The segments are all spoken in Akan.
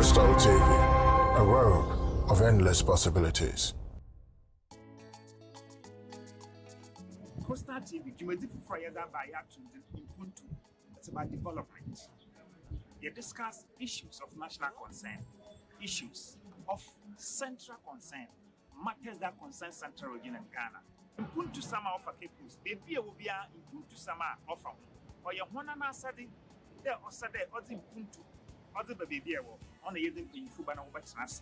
Coastal TV, a world of endless possibilities. Coastal TV, Jumedi Fufrayada by Mpontu. It's about development. You discuss issues of national concern, issues of central concern, matters that concern Central Region and Ghana. Mpontu Sama offer Capus, baby will be a Mpontu Sama offer. Or your one and Asadi, there or Sade or the Mpontu, or the baby on the Yadin in Fubana Watanasi.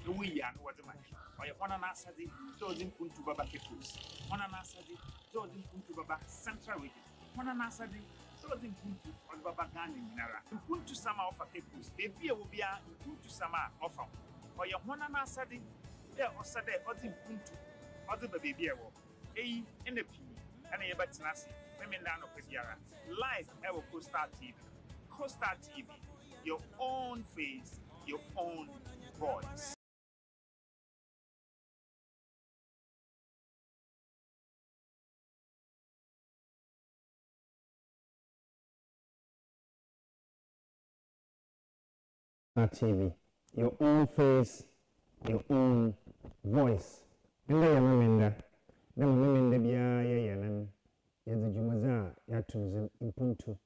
The way and what the man. Or your one and Asadi, those in Mpontu Baba Capus, one and Asadi, those in Mpontu Baba Central Region, one and Asadi. Mpontu on Baba Gani Nara. Mpontu Sama offer Capus, baby will be a Mpontu Sama offer. Or your one and Asadi, there or Sade or the Mpontu, or the baby A and a P, and a Batanasi, women down of Pediara. Live Ever Coastal TV. Coastal TV, your own face, your own voice. TV, your own face, your own voice. And I am a member. The women be a yan, the Jumaza, Yatum, Mpontu.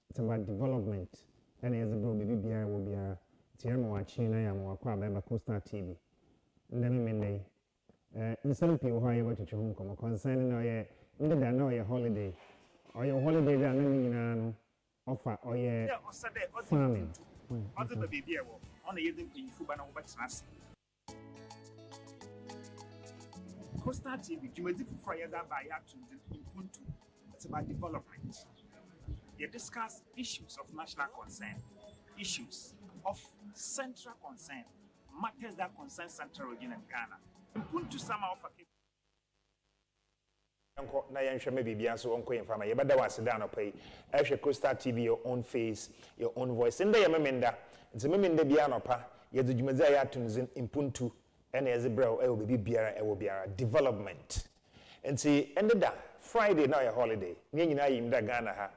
It's about development. And as a baby, will be a Tiamo, China, and Wakwa, Coastal TV. And then women, in some people, why you want to home come concerning your holiday, or your holiday, they are naming offer, or your farming. Other baby on the Yadin in Fubana Watanasi. Coastal TV, Jumedi Fufrayada by Mpontu. It's about development. You discuss issues of national concern, issues of central concern, matters that concern Central Region and Ghana. Mpontu Sama offer na yɛnhwɛ me bibia so onko yɛmfama yɛbɛda wase da no pay ɛhwɛ Coastal TV, your own face, your own voice. Nda yɛ memenda nti memenda bia no pa yɛdze dwumadzi a yɛato Mpontu ɛna yɛdze brɛw ɛwɔ bibi biara ɛwɔ biara development. Nti ɛnda Friday na yɛ holiday ne nyina yim da Ghana ha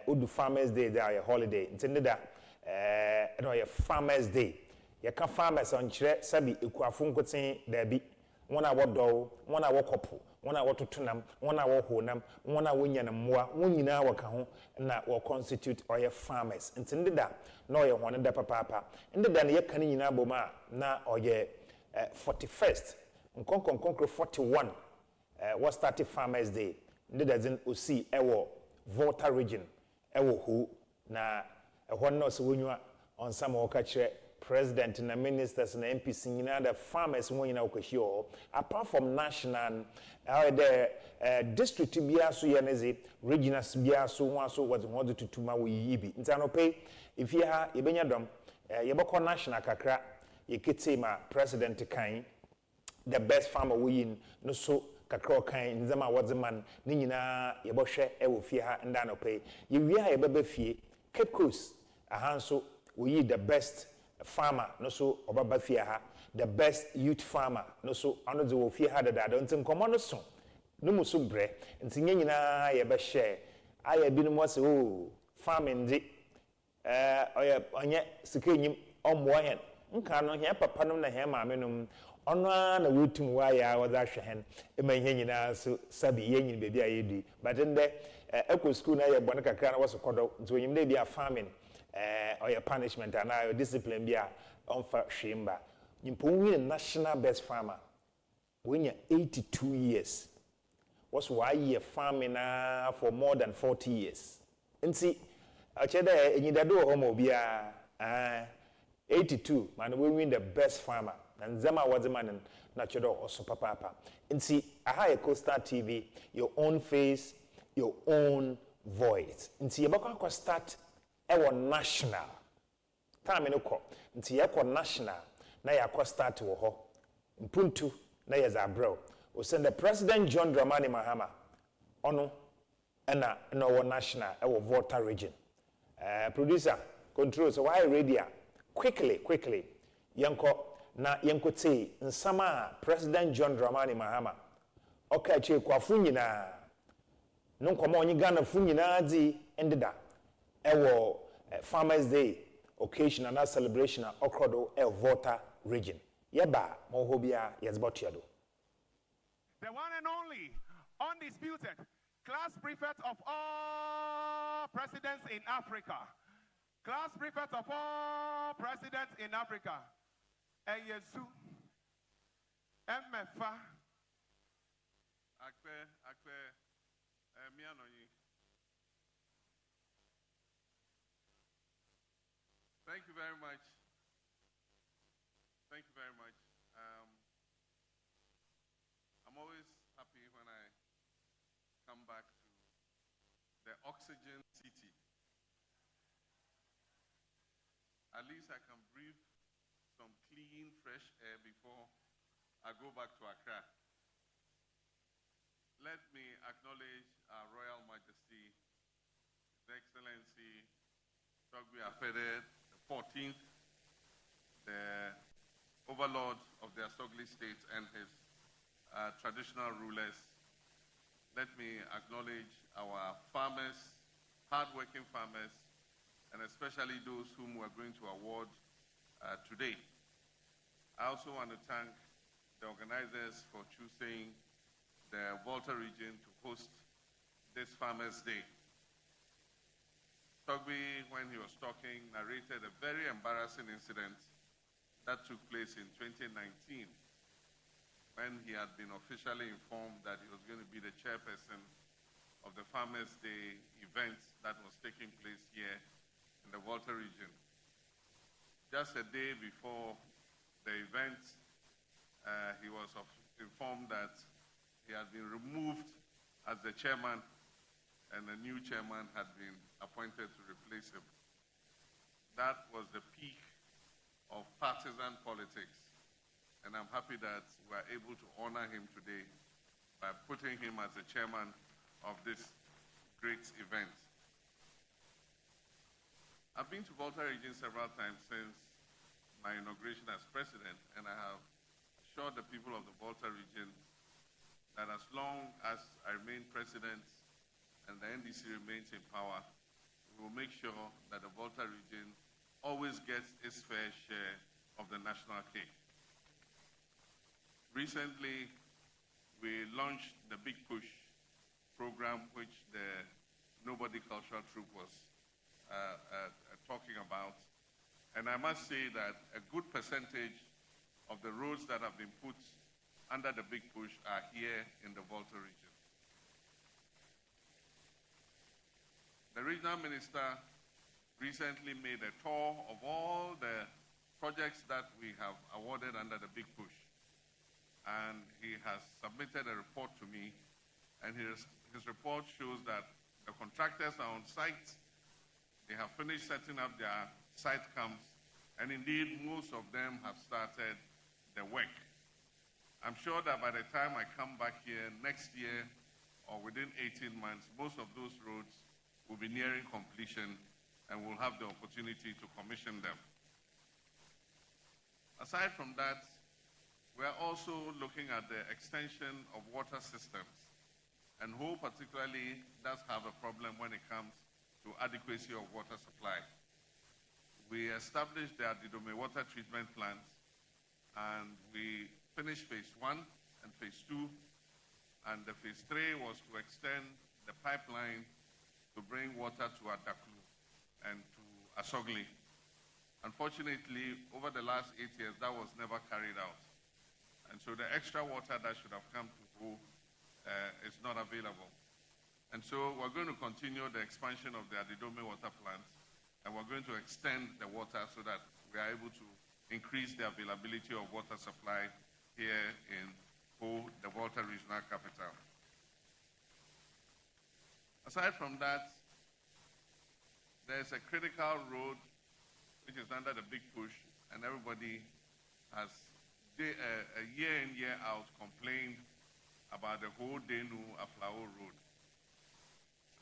odu Farmers Day da yɛ holiday nti ndeda ɛna yɛ Farmers Day yɛka farmers on kyerɛ sabi ekuafo nkoten daabi wɔn a wɔdɔw wɔn a wɔkɔpo one a what to nam, one a walk honam, one a win and more, one in our cajon, and that will constitute or your farmers. And send that, no, you want the papa, and the Dania canina boma, na or ye 41st, and conquer 41 was started Farmers Day. The doesn't see ewo Volta region, ewo who na a one knows when you are on some okache. President and the ministers and the MPs in the farmers when you know apart from national the district biaso yenezi regional biaso one so what wanted to tuma we yibi ntano pay if you ha yebenya dom yeboko national kakra yekete ma president kan the best farmer we in no so kakra kan nzama wadziman ni nyina yebohwe e wo fie ha ndano pay yewi ha yebebe fie Cape Coast ahanso we the best farmer no so obaba fia ha the best youth farmer no so ano de wo fie ha dada ntin komo no so no mu so bre ntin nyina ye be share aya bi no mo se o farming di oye onye sikanyim omwo hen nka no he papa no na he maame no ono na wetum wa ya wo da hwe hen e ma he nyina so sabi ye nyina bebi ayedi but nde eco school na ye bone kakra na wo so kodo ntin onyim na bia farming or your punishment and your discipline be on for shimba. You win national best farmer when you're 82 years. Was why you're farming for more than 40 years. And see, I tell you, in the homo be 82, man, we win the best farmer. And Zama was the man and natural or super papa. And see, I have a Coastal TV, your own face, your own voice. And see, you're start ewo national time no ko nti yeko national na yakwa start wo ho Mpontu na yezabrew o send the president John Dramani Mahama ono na no wo national ewo Volta region producer control so why radio quickly yanko na yanko te nsama president John Dramani Mahama oka che kwafu nyina no nkoma onyi Ghana fu nyina di endeda ewo Farmers Day occasion and celebration at Okrodo El Volta region. Yeba, Mohobia, Yazbotiado. The one and only, undisputed, class prefect of all presidents in Africa. Class prefect of all presidents in Africa. Eyesu, MFA. Thank you very much. Thank you very much. I'm always happy when I come back to the oxygen city. At least I can breathe some clean, fresh air before I go back to Accra. Let me acknowledge our Royal Majesty, His Excellency, Dogby Afede the 14th, the overlord of the Asogli state and his traditional rulers. Let me acknowledge our farmers, hardworking farmers, and especially those whom we're going to award today. I also want to thank the organizers for choosing the Volta region to host this Farmers' Day. Togby, when he was talking, narrated a very embarrassing incident that took place in 2019 when he had been officially informed that he was going to be the chairperson of the Farmers' Day event that was taking place here in the Volta region. Just a day before the event, he was informed that he had been removed as the chairman and a new chairman had been appointed to replace him. That was the peak of partisan politics. And I'm happy that we're able to honor him today by putting him as the chairman of this great event. I've been to Volta region several times since my inauguration as president, and I have assured the people of the Volta region that as long as I remain president and the NDC remains in power, we will make sure that the Volta region always gets its fair share of the national cake. Recently, we launched the Big Push program, which the Nobody Cultural Troupe was talking about. And I must say that a good percentage of the roads that have been put under the Big Push are here in the Volta region. The regional minister recently made a tour of all the projects that we have awarded under the Big Push. And he has submitted a report to me, and his report shows that the contractors are on site. They have finished setting up their site camps, and indeed most of them have started the work. I'm sure that by the time I come back here next year or within 18 months, most of those roads will be nearing completion and we'll have the opportunity to commission them. Aside from that, we're also looking at the extension of water systems, and Ho particularly does have a problem when it comes to adequacy of water supply. We established the Adidome water treatment plants, and we finished phase 1 and phase 2, and the phase 3 was to extend the pipeline to bring water to Adaklu and to Asogli. Unfortunately, over the last 8 years, that was never carried out. And so the extra water that should have come to Ho is not available. And so we're going to continue the expansion of the Adidome water plant, and we're going to extend the water so that we are able to increase the availability of water supply here in Ho, the Volta Regional Capital. Aside from that, there's a critical road which is under the Big Push, and everybody has a year in, year out complained about the Ho Denu Aflao road.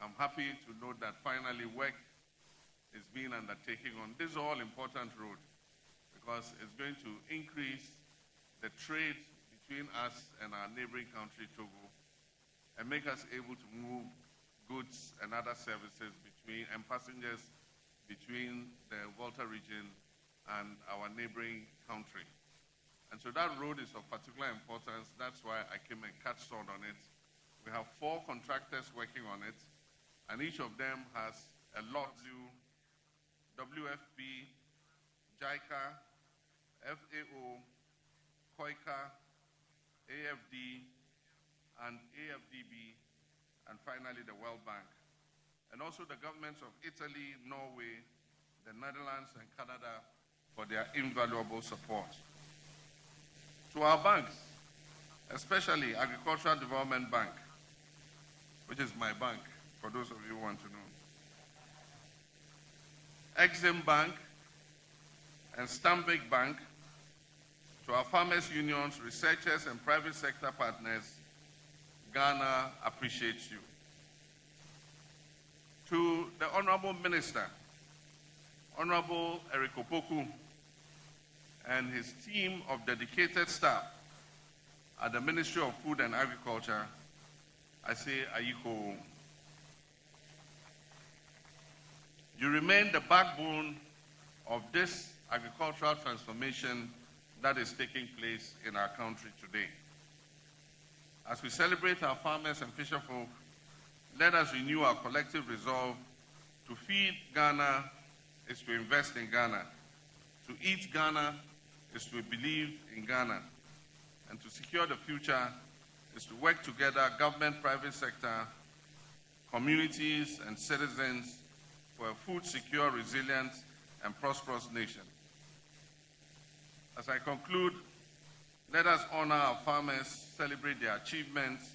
I'm happy to note that finally work is being undertaken on this all-important road because it's going to increase the trade between us and our neighboring country, Togo, and make us able to move goods and other services between and passengers between the Volta region and our neighboring country. And so that road is of particular importance. That's why I came and cut short on it. We have 4 contractors working on it, and each of them has a lot to WFP, JICA, FAO, KOICA, AFD, and AFDB, and finally the World Bank. And also the governments of Italy, Norway, the Netherlands, and Canada for their invaluable support. To our banks, especially Agricultural Development Bank, which is my bank, for those of you who want to know, Exim Bank, and Stanbic Bank, to our farmers' unions, researchers, and private sector partners, Ghana appreciates you. To the Honorable Minister, Honorable Eric Opoku, and his team of dedicated staff at the Ministry of Food and Agriculture, I say Ayiko. You remain the backbone of this agricultural transformation that is taking place in our country today. As we celebrate our farmers and fisherfolk, let us renew our collective resolve to feed Ghana is to invest in Ghana, to eat Ghana is to believe in Ghana, and to secure the future is to work together, government, private sector, communities, and citizens for a food secure, resilient, and prosperous nation. As I conclude, let us honor our farmers, celebrate their achievements,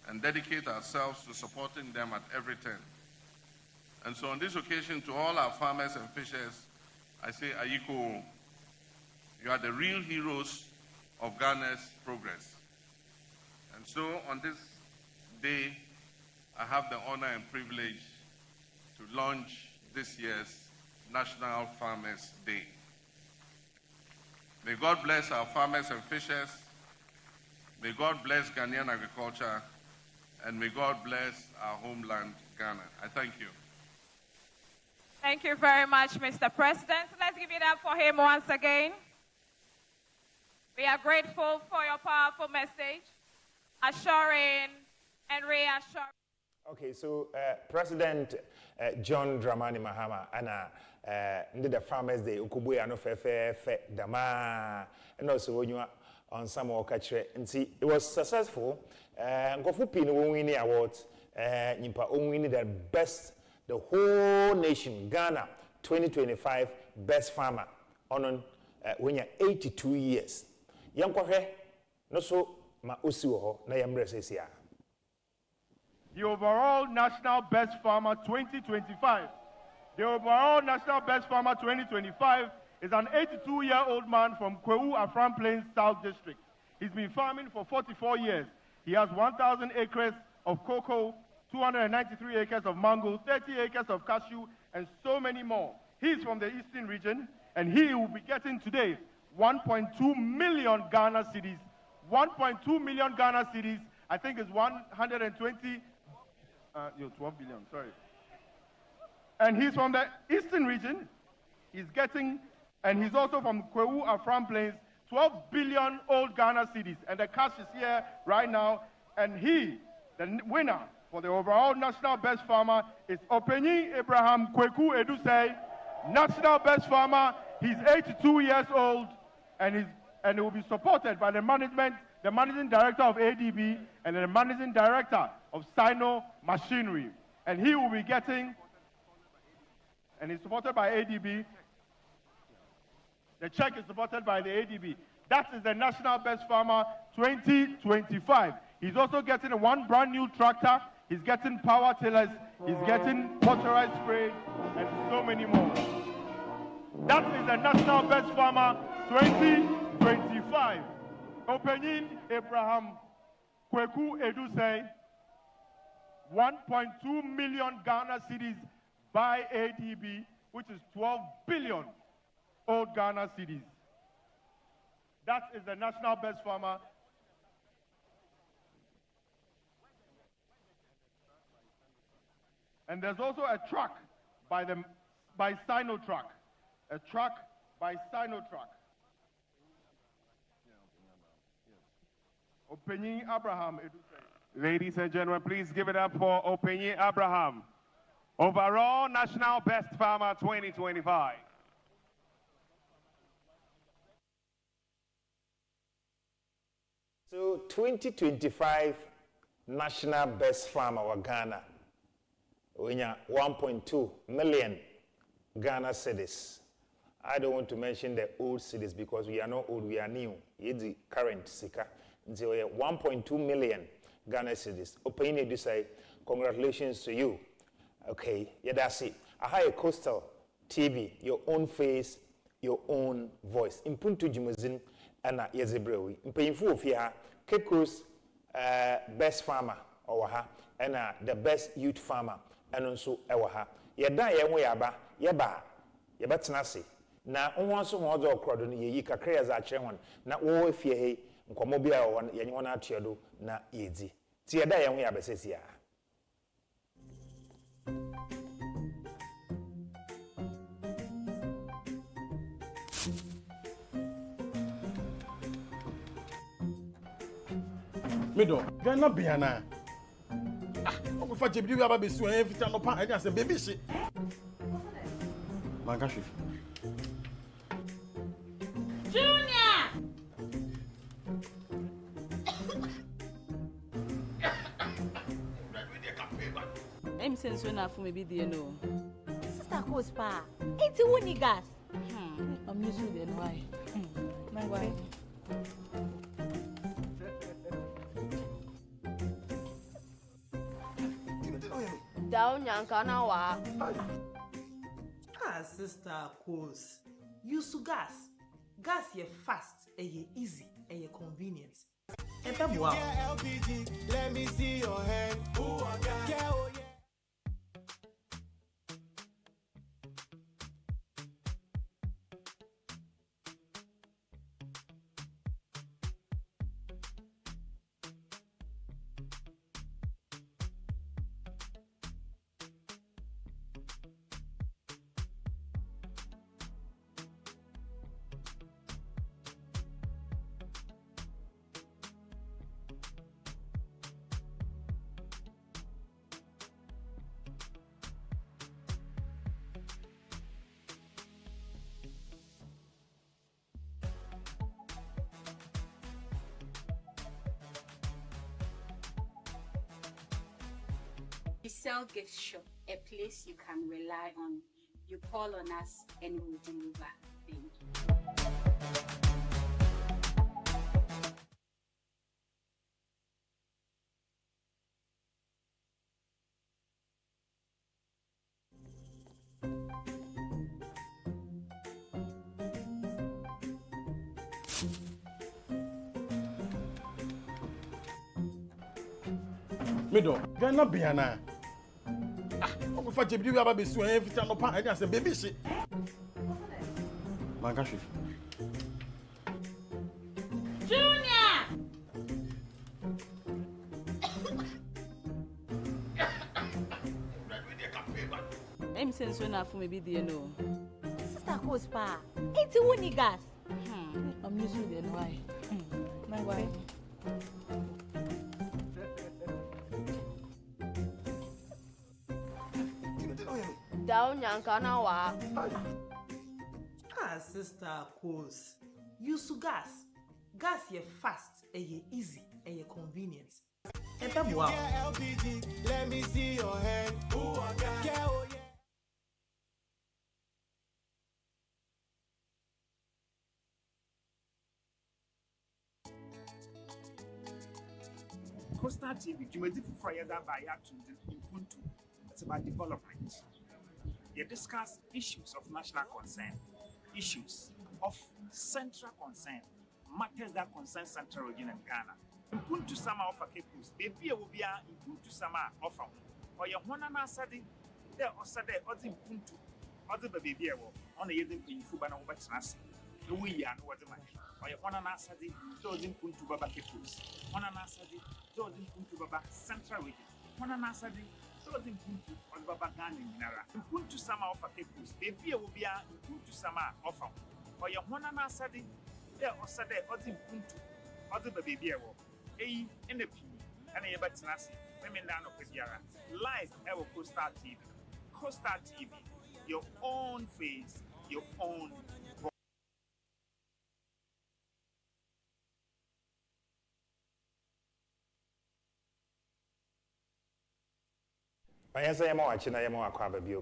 and dedicate ourselves to supporting them at every turn. And so on this occasion, to all our farmers and fishers, I say, Ayiko, you are the real heroes of Ghana's progress. And so on this day, I have the honor and privilege to launch this year's National Farmers Day. May God bless our farmers and fishers. May God bless Ghanaian agriculture. And may God bless our homeland, Ghana. I thank you. Thank you very much, Mr. President. Let's give it up for him once again. We are grateful for your powerful message, assuring and reassuring. Okay, so President John Dramani Mahama and the Farmers Day ukubuya no fe dama and also when you on some okachre and see it was successful. Ngofu pin win awards. Nimpa winning the best, the whole nation Ghana 2025 best farmer on when you're 82 years. Yankwahe no so ma osiwo na yamre sesia. The overall National Best Farmer 2025. The overall National Best Farmer 2025 is an 82-year-old man from Kweu Afram Plains South District. He's been farming for 44 years. He has 1,000 acres of cocoa, 293 acres of mango, 30 acres of cashew, and so many more. He's from the Eastern region, and he will be getting today 1.2 million Ghana cedis. 1.2 million Ghana cedis, I think is 120, 12 billion, sorry. And he's from the Eastern region. He's getting, and he's also from Kweu Afram Plains, 12 billion old Ghana cedis. And the cash is here right now. And he, the winner for the overall National Best Farmer, is Openyi Abraham Kweku Edusei, National Best Farmer. He's 82 years old, and he will be supported by the management, the Managing Director of ADB, and the Managing Director of Sino Machinery. And he will be getting, and he's supported by ADB. The check is supported by the ADB. That is the National Best Farmer 2025. He's also getting one brand new tractor. He's getting power tillers. He's getting motorized spray, and so many more. That is the National Best Farmer 2025. Opening Abraham Kweku Edusei, 1.2 million Ghana cedis by ADB, which is 12 billion old Ghana cedis. That is the National Best Farmer. And there's also a truck by the by Sinotrack. A truck by Sinotrack. Openyi Abraham. Ladies and gentlemen, please give it up for Openyi Abraham, overall National Best Farmer 2025. So 2025 National Best Farmer wa Ghana. We have 1.2 million Ghana cedis. I don't want to mention the old cedis because we are not old, we are new. It's the current sika. So we have 1.2 million Ghana cedis. Opinion do say, congratulations to you. Okay, yeah, that's it. I have a Coastal TV, your own face, your own voice. Mpontu Jimozin and Yezebrewi. Mpayinfu ofia KAKRABA best farmer owaha and the best youth farmer and also ewaha. Yeda yenwe yaba yeba yebetenase. Na onwanso ho ozo okrodo no yeyi kakra za akire hon na wo afie he nkomo bia wo yenye wona atiedo na yedi. Ti yeda yenwe yaba sesia. Mido, Ghana Biana. I'm going to be able to do everything. I say, baby, shit. Mangashi. Junior! I'm saying so enough for me, do you know? Sister Cospa, it's a winning gas. I'm using the why. Why? Down Yankanawa. Sister Cos. Use gas. Gas ye fast, ye easy, ye convenient. And wow. Let me see your hand. We sell gift shop, a place you can rely on. You call on us and we will deliver. Thank you. Mido, Ghana Biana. I'm going to be able to do everything. I say, baby, shit. Mangashi. Junior! I'm saying so enough for me, do you know? Sister Cospa, it's a winning gas. I'm using the why. Why? Down Yankanawa. Sister Cos. Use gas. Gas ye fast, ye easy, ye convenient. And wow. Let me see your hand. Coastal TV, Jumedi Fufrayada by Mpontu. It's about development. You discuss issues of national concern, issues of central concern, matters that concern central region and Ghana. Mpontu sama offer KAKRABA. Baby will be a Mpontu sama offer. Or your one and asadi, there or Sade or the Mpontu, or the baby on the Yedin in Fubana over Transi. The way and what the man. Or your one and asadi, those in Mpontu Baba KAKRABA. One and asadi, those in Mpontu Baba central region. One and asadi, ɔde Mpontu ɔde baba Ghana nyinara Mpontu sama ɔfa Cape Coast beebi a wobia Mpontu sama ɔfa ɔyɛ hɔna na asade dɛ ɔsade ɔde Mpontu ɔde ba beebi a ɛwɔ eyi ɛna pii ɛna yɛbɛtena ase memenda no kwasiara live ɛwɔ Coastal TV. Coastal TV, your own face, your own voice.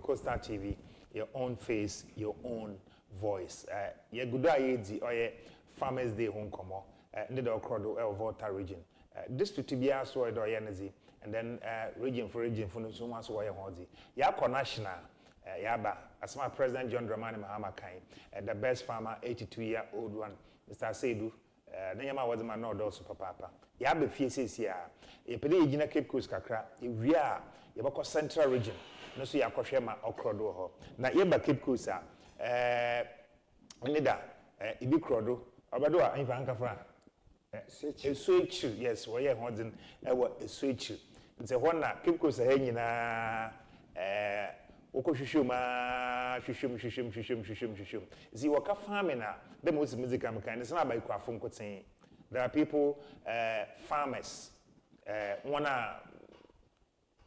Coastal TV, your own face, your own voice. Ye good ayedi oye Farmers Day home komo. Ndeda okrodo e Volta region. District bia so do yenezi. And then region for so much why hodi. Ya national yaba as my President John Dramani Mahama Kain, the best farmer 82-year-old one, Mr. Seidu, Nanyama was my no also papa. Yabe fieses ya. E pede Gina Cape Coast kakra, e ria yabako central region. No so yakoshema okrodo ho. Na yeba Cape Coast nida ibi krodo. Obado a infa ankafra. Switch, yes, why holding a switch. It's a one Cape Coast hanging na Okoshushuma, shushum. See, waka farming the most music I'm kind. It's not by Kwafum saying there are people, farmers, wanna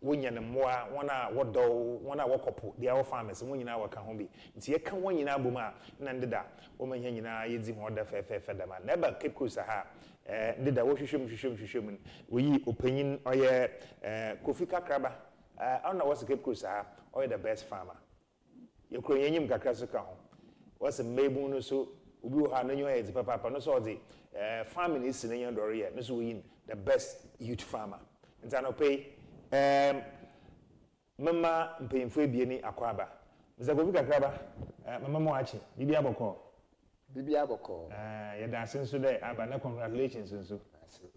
winyan and more, wanna what do, wanna walk up, they are farmers, and when you know what can home be. It's here come one in Abuma, Nanda, woman Yana, Yizim order fair man. Never Cape Coast did the shushum. We opinion or KOFI KAKRABA. I don't know what's the Cape Coast or the best farmer. You Korean Kakrasuka. What's a Mabun so Ubu Hanu heads, Papa, no so the farming is in your doria, no so win the best youth farmer. And I pay Mama paying for Bieni Akwaba. Mr. KOFI KAKRABA, Mama watching, Bibiaboko. Bibiaboko. You're dancing today, but congratulations and so.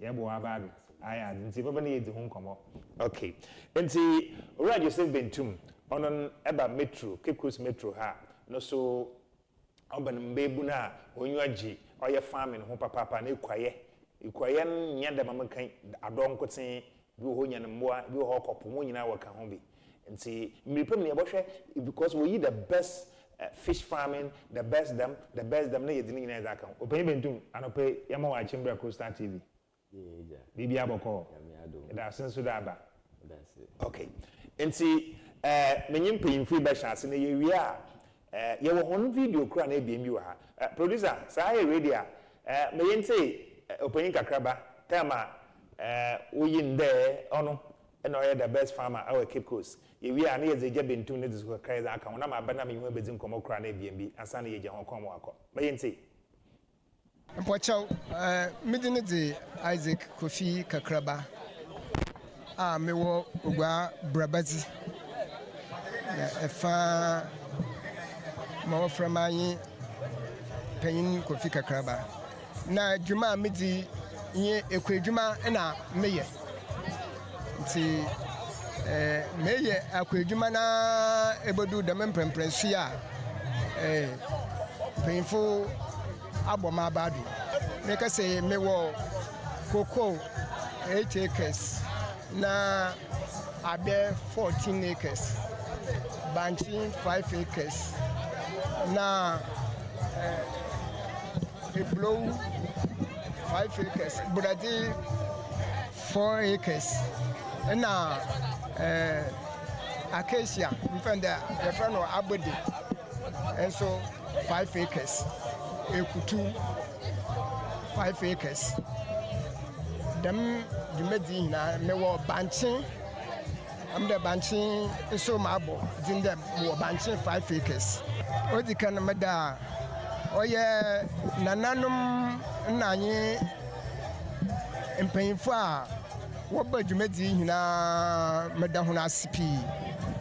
Yabo Abag. I am. See, Papa needs home come up. Okay. And see, already you said Bentum on Eba Metro, Cape Coast Metro ha. No so, Oban Mbebuna, Onywaji, or your farming, home papa, and Equaye. Equayan, Yanda Mamma kind, a don could say, you hold and more, you hawk up, one in our Kahombi. And see, me permanently because we eat the best fish farming, the best them, they didn't in that account. Obey Bentum, and pay Yamawa Chamber Coastal TV. Bibi aboko. That's Sudaba. That's it. Okay. And see, many paying free bashas in the area. You were on video crown a BMU. Producer, say radio. May say, opening KAKRABA, Tama, we in there, ono, and I the best farmer, our Cape Coast. If we are near the Jabin to Nedis who carry that account, I'm a banana in Webber Como crown a BMB, and Sunny John Comwako. May say. Mpocho, midinidi Isaac KOFI KAKRABA. Mewo ugwa brabazi. Efa mawo framayi penyin KOFI KAKRABA. Na juma midi nye ekwe juma na meye. Nti meye akwe juma na ebodu da mempremprensu a penfo Aboma Badu. Make us say me wo cocoa 8 acres na abe 14 acres. Banchi 5 acres. Na a blow 5 acres. Buradi 4 acres. Na acacia, we find the friend of Abodi. And so 5 acres. Ekutu 5 acres. Them you made na me wo banchi. I'm the banchi so mabo. In them wo banchi 5 acres. Odi kan meda oye nananum nanyi empanyfo a wo ba dwumadi hina meda hona sipi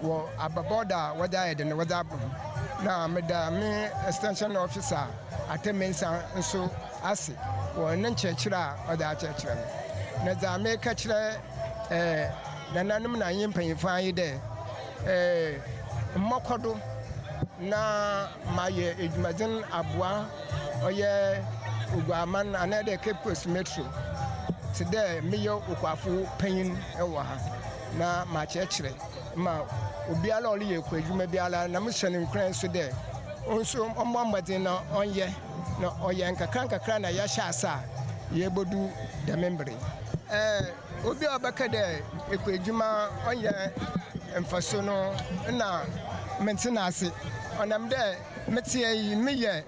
wo ababoda wada ede ne wada na meda me extension officer atemensa nso ase wo ne nkyerɛkyerɛ a ɔda akyerɛkyerɛ na dza me ka kyerɛ nananum na anyi mpanyimfo ayi dɛ mmɔkɔdo na maye edwumaden aboa ɔyɛ Uguaman another Cape Coast Metro today meyo okwafo panyin ɛwɔ ha na ma kyerɛkyerɛ ma obiara ɔyɛ ekɔ adwuma biara na mo hyɛ ne nkran so dɛ nso ɔmmɔ mmɔden na ɔnyɛ na ɔyɛ nkakra na yɛhyɛ asa yɛbɛdu dɛmembere obi a ɔbɛka dɛ ekɔ adwuma ɔnyɛ mfaso no na mentena ase ɔnam dɛ meteɛ yi meyɛ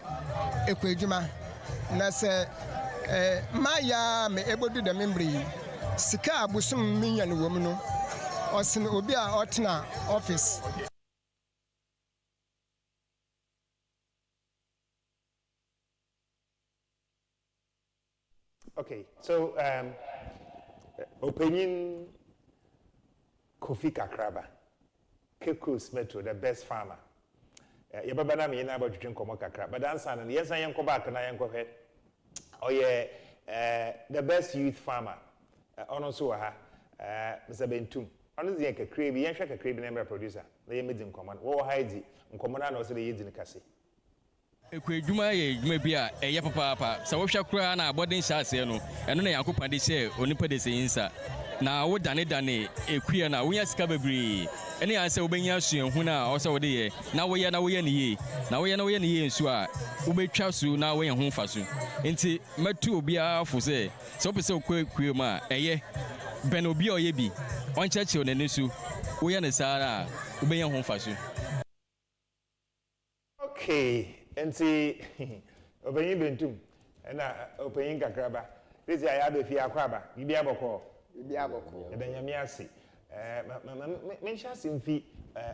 ekɔ adwuma na sɛ maya me ebodu dɛmembere yi sika abosom menya no wɔ mu no ɔsen obi a ɔtena office. Okay, so opinion KOFI KAKRABA, Kekos Metro, the best farmer. Yababa na me na about drink komo kakra. But answer and yes I yanko back na yanko he. Oh yeah, the best youth farmer. Ono so ha Mr. Bentum. Ono zi yanka krebi, yanhwa ka krebi na producer. Na ye medi nkomo. Wo haidi nkomo na no se ye di nkase. Ekwe dwuma ye dwuma bi a eye papa sa wo hwa kura na abodin hyase no eno na yankopan de hye onipa de seyinsa na wo dane ekwe na wo nya sika bebre ene ya se wo benya suenhu na o se wo de ye na wo ye ne ye nsu a wo betwa su na wo ye ho fa su enti metu obi a fo se wo pese ekwe ma eye ben obi o ye bi on cheche o ne su wo ye ne sara wo benya ho fa su. Okay. Enti openyin Bentum na openyin KAKRABA this ya be fi akwaba bibi aboko e da nyame ase me ncha simfi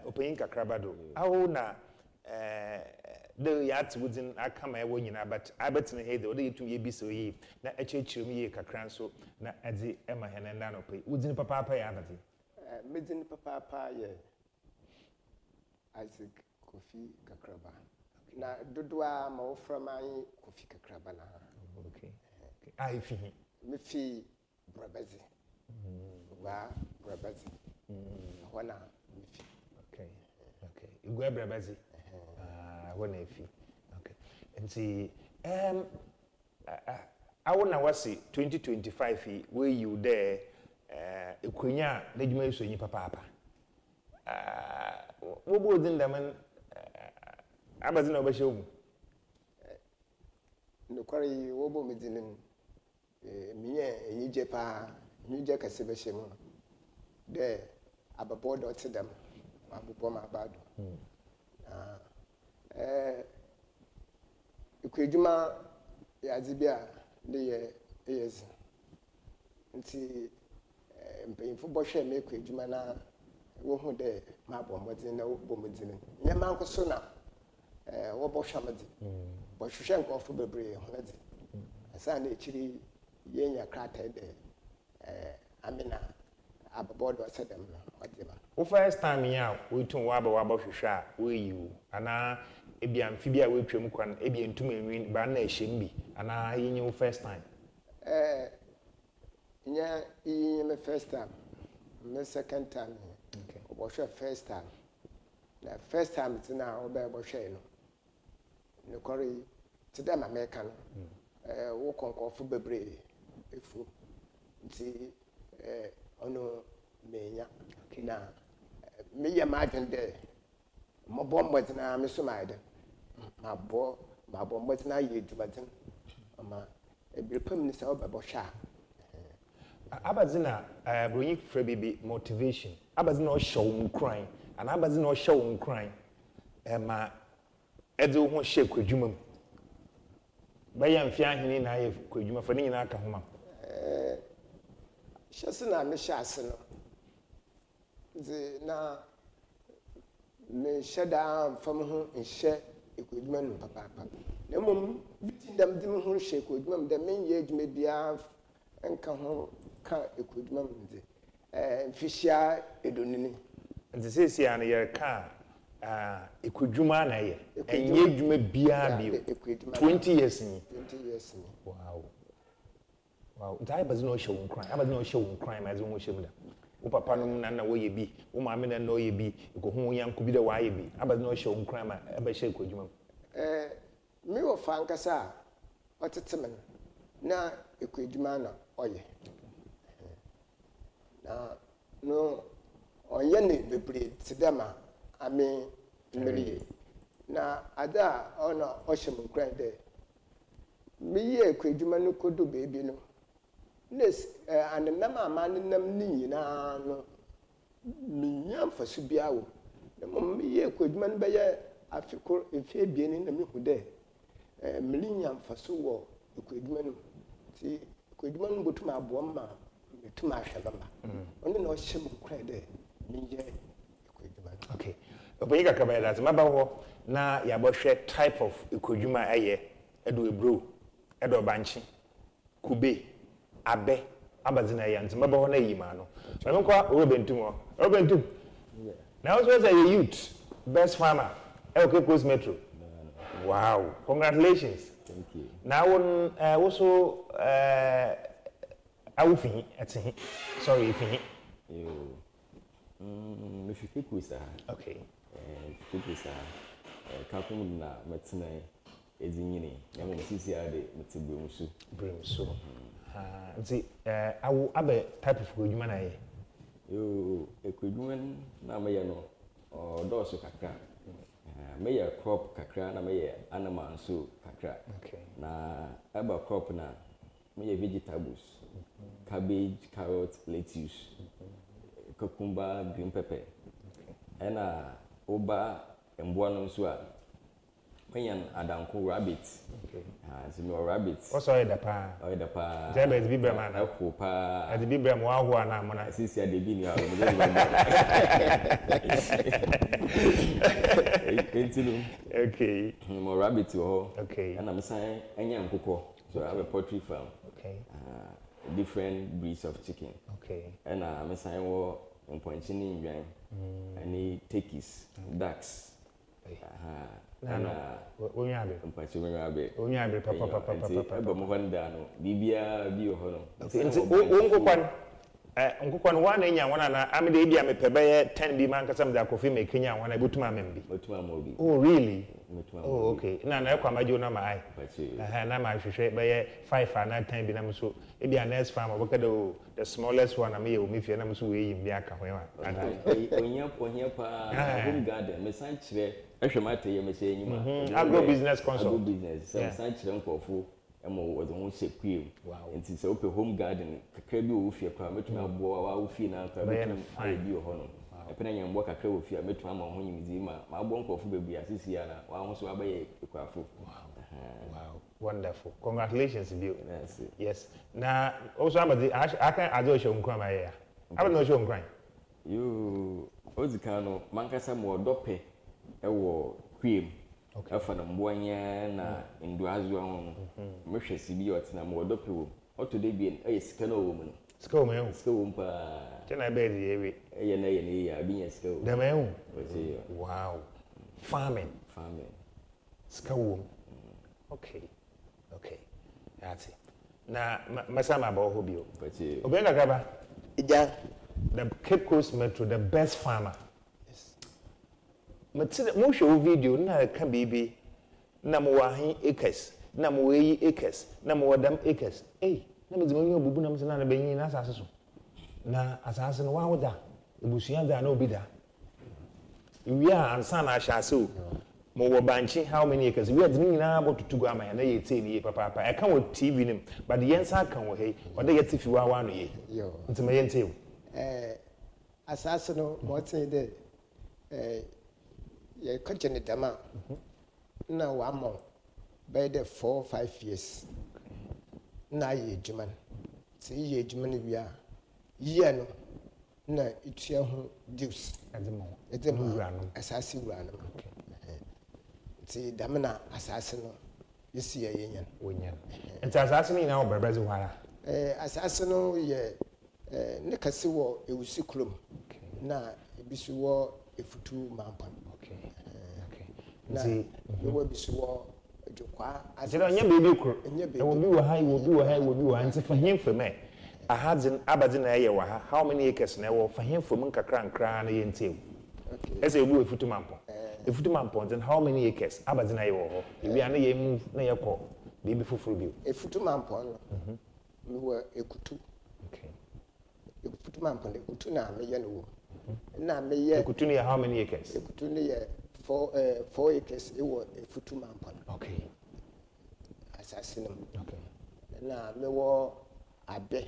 openyin KAKRABA do awo na the yat within akama e wo nyina but abetene he de o de yitum ye bi so yi na echechirum ye kakran so na ade ema hene na no pe within papa ya abati medin papa ye Isaac KOFI KAKRABA na dodoa ma wo from an KOFI KAKRABA na okay ai fi me fi brabazi wa brabazi wana me fi okay igwe brabazi wana fi okay nti awona wasi 2025 where you there ekwenya na djuma yeso nyi papa wo bo din da man abazi na obashe mu no kwari wo bo medinin miye enyije pa nyije kase beshe mu de ababo do tedam ababo ma bado ikwejuma ya zibia de ye yes nti mpanyimfo bɔhwɛ me ikwejuma na wo hu de ma bɔ mbɔdin na wo bɔ mbɔdin nyama nkoso na wo bɔhwɛ madi bɔhwehwɛ nkɔfo bebree ho adi asa na ekiri yenya krata de amina ababo do sedem no ɔdima wo first time ya wo tun wa ba bɔhwehwɛ a wo yiwo ana ebia mfibia wo twam kwan ebia ntum enwin ba na ehyem bi ana yenye wo first time nya my first time my second time okay obosho first time na first time it's na oba obosho no kori today my American wo konkofo bebre efu nti ono menya na me ya madwen de mo bombo na me so maide ma bo mo na ye dubatin ama ebrepam ni sa oba bosho abazina bronyi frɛ bibi motivation abazina o show nkran ana abazina o show nkran ma ede ho hye kwadwuma mu baya mfia hene na aye kwadwuma fa ne nyina aka homa hyese na me hyase no ze na me hyeda mfam ho nhye kwadwuma no papa na mom bitin dam dim ho hye kwadwuma mu da men ye adwuma bia enka ho ka ekuduma mde mfishia edonini nti sesi ya na yer ka ekuduma na ye enye edwuma bia bio 20 years ni wow ntai bazi no show nkran abazi no show nkran ma zo mo hyem da wo papa no na wo ye bi wo maame na no ye bi ko hu yanko bi da wa ye bi abazi no show nkran ma aba hye ekuduma mi wo fankasa otetemen na ekuduma na oye na no ɔnyɛ ne bebree te dɛ ma ame mmiri na ada ɔna ɔhyɛ mu kran dɛ meyɛ kwadwuma no kodo beebi no nes anenam ama nenam ne nyinaa no menya mfaso biara wɔ na meyɛ kwadwuma no bɛyɛ afiko efi ebien na mehu dɛ mmiri nya mfaso wɔ kwadwuma no ti kwadwuma no botum aboa ma metum ahwɛ bama ɔno na ɔhyɛ mu kran dɛ meyɛ kwadwuma no okay obi KAKRABA ya lazima ba ho na ya bohwe type of kwadwuma ɛyɛ ɛdo ebro ɛdo banchi kube abe abazina ya ntima ba ho na yima no so nkwa Bentum now also as a youth best farmer okay Coast Metro wow congratulations thank you now also awufi ati sorry ifi yo mefike kusa okay kusa kakum na metena ezinyini na mo sisi ade mete bremsu nti awu abe type of kwadwuma na ye yo ekwadwuma na me ye no dɔɔso kakra me ye crop kakra na me ye animal nso kakra okay na aba crop na me ye vegetables cabbage carrot lettuce cucumber green pepper ena oba emboa no nso a menyan adanko rabbit okay so no rabbit also oy da pa jebe bi brema na ko pa ade bi brema wa ho na mo na sisi ade bi ni ha mo de okay mo rabbit ho okay and am say anya nkokɔ so I have a poultry farm okay different breeds of chicken okay and am say wo Mpontu ni ndwan ani turkeys ducks onyabe papa eba mo vanda no bibia bi ho no nkokwan wa na nya wana na amede bia mepebe ye 10 bi man kasam da kofi me kenya wana butuma membi oh really oh okay na ekwa majo na mai na ma hwehwe be ye 5 na 10 bi na mso e bia next farm obekado the smallest one na me ye omifie na mso we yim bia ka hwan onya pa home garden me san kire ehwe mate ye me se enyima agro business consult agro business so san kire nkofo emo wo don sekwiem enti se ope home garden kakra bi wo fie kwa metuma abo wa wo fie na kwa metuma bi ho no epena nyambo kakra wo fie metuma ma ho nyimzi ma abo nkofo bebu asisi ya na wa ho so abaye ekwafo wow wonderful congratulations bio yes na also abadi aka ado show nkwa ma ya abadi no show nkwan you ozikano mankasa mo dope ewo kwiem afa na mboanya na nduazo ho mehwe sibi otina mo dope wo oto de bi e sika na wo mu no sika wo me sika wo mpa tena be de yewe eye na ye ne ya bi nya sika wo de me wow farming sika wo okay that's it na masama ba ho bio obi KAKRABA ija the Cape Coast Metro the best farmer mo show video na ka bibi na mo wahin acres na mo weyi acres na mo wadam acres na me zima nyo bubu na mse na benyi na asase so na asase no wa woda ebusuya da na obida wi a ansa na ahyase o mo wo banchi how many acres we adini nyina botutugo amaya na ye tee ni papa e kan wo TV nim but ye nsa kan wo he oda ye tifi wa no ye ntima ye nteo asase no mo tin de ye kajene dama na wa mo by the 4-5 years na ye juman se ye juman wi a ye no na itua ho juice edemo asase wura no ti damna asase no yesi ye yenyan wonyan enti asase ni na obrabezi wara asase no ye ne kase wo ewusi klom na ebisu wo efutu mampan na wo bisu wo jokwa asira nya bebi kro e wo bi wo ha wo bi wo ha nti fahimfo me ahadin abadin na ye wa ha how many acres na wo fahimfo mun kakra nkra na ye ntew ese ebu efutu mampan then how many acres abadin na ye wo ho ebi ana ye move na ye kɔ bebi fufuru bi efutu mampan no mi wo ekutu efutu mampan ekutu na me ye no wo na me ye Ekutuni how many acres? Ekutuni ye 4 acres ewo efutu mampon. Okay. Assassinum. Okay. Na me wo abe.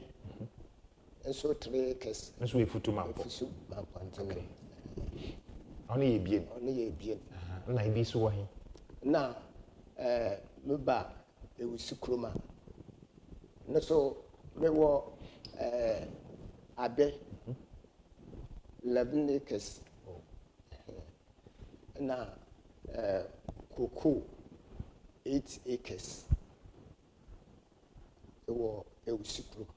So 3 acres. Nso efutu mampon. Efutu mampon. Okay. Oni ye bien. Oni ye bien. Na ibi so wahin. Na me ba ewusi kroma. No so me wo abe 11 acres. Na cocoa 8 acres. Ewo ewusi kroma.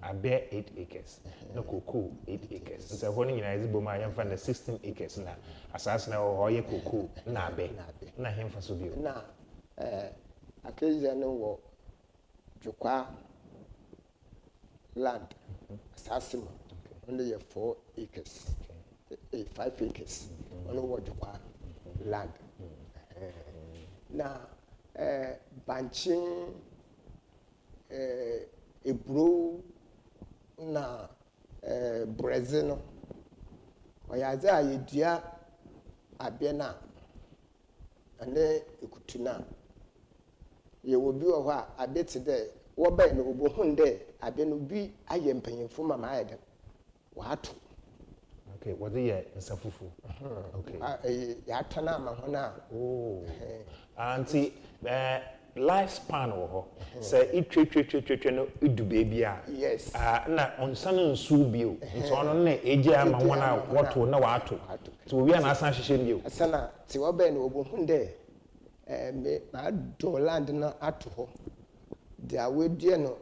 Abe 8 acres. No cocoa 8 acres. So ho ni nyina ezigbo ma yemfa na 16 acres na asase na ho ye cocoa na abe. Na hemfa so bio. Na akeje no wo dwukwa land asase mo. Only 4 acres. 5 acres. Only wo dwukwa land. Na banchin ebro na Brazil no oyaza yedua abia na ane ekutuna ye wobi wo ho a abeti de wo bai no obohun de abia no bi aye mpanyimfo mama ayede wato. Okay, what the nsafufu? Okay. Ya tana ma ho na. Oh. Auntie lifespan wo ho. Say itwetwetwetwe no idu baby a. Yes. Na onsane nsu bio. Nso ono na eje ama wona woto na wato. So we na asan hihye bio. Asana ti wo bai no obohun de me ma do land na ato ho. Dia wedua no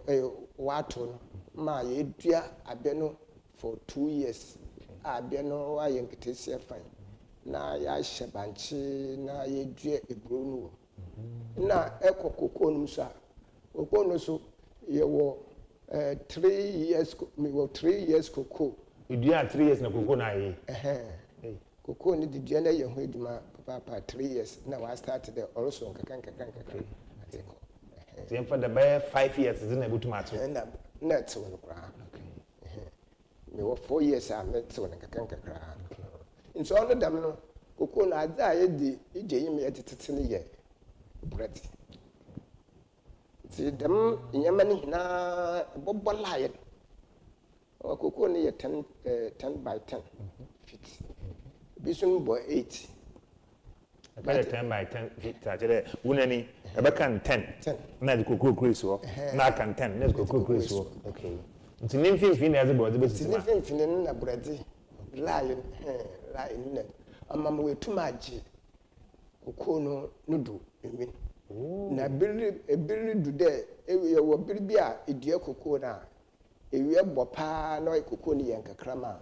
wato no ma ye dua abe no for 2 years. Abia no wa yenketesi afan na ya hyebanchi na ye dua ebro no na ekokoko no so a kokoko no so ye wo 3 years me wo 3 years koko edua 3 years na koko na ye koko ni di dua na ye ho eduma papa 3 years na wa start the also kakan so for the by 5 years is na butumato na tso no kra me wo 4 years a me tso na kakan kakra nso ono dam no koko na adza ye di ije yim ye tetete ne ye bread ti dam nyama ni hina bobbola ye koko ni ye 10 by 10 feet bisun bo 8 about 10 by 10 feet ajere wunani abakan 10 na di koko grace wo na kan 10 na koko grace wo okay nti nimfimfini na ezebo ezebo sisi ma nimfimfini na bread lion na amam wetuma agi koko no nudu emi na biri du de ewe wo biri bia edua koko na ewe bopa na koko ni yankakrama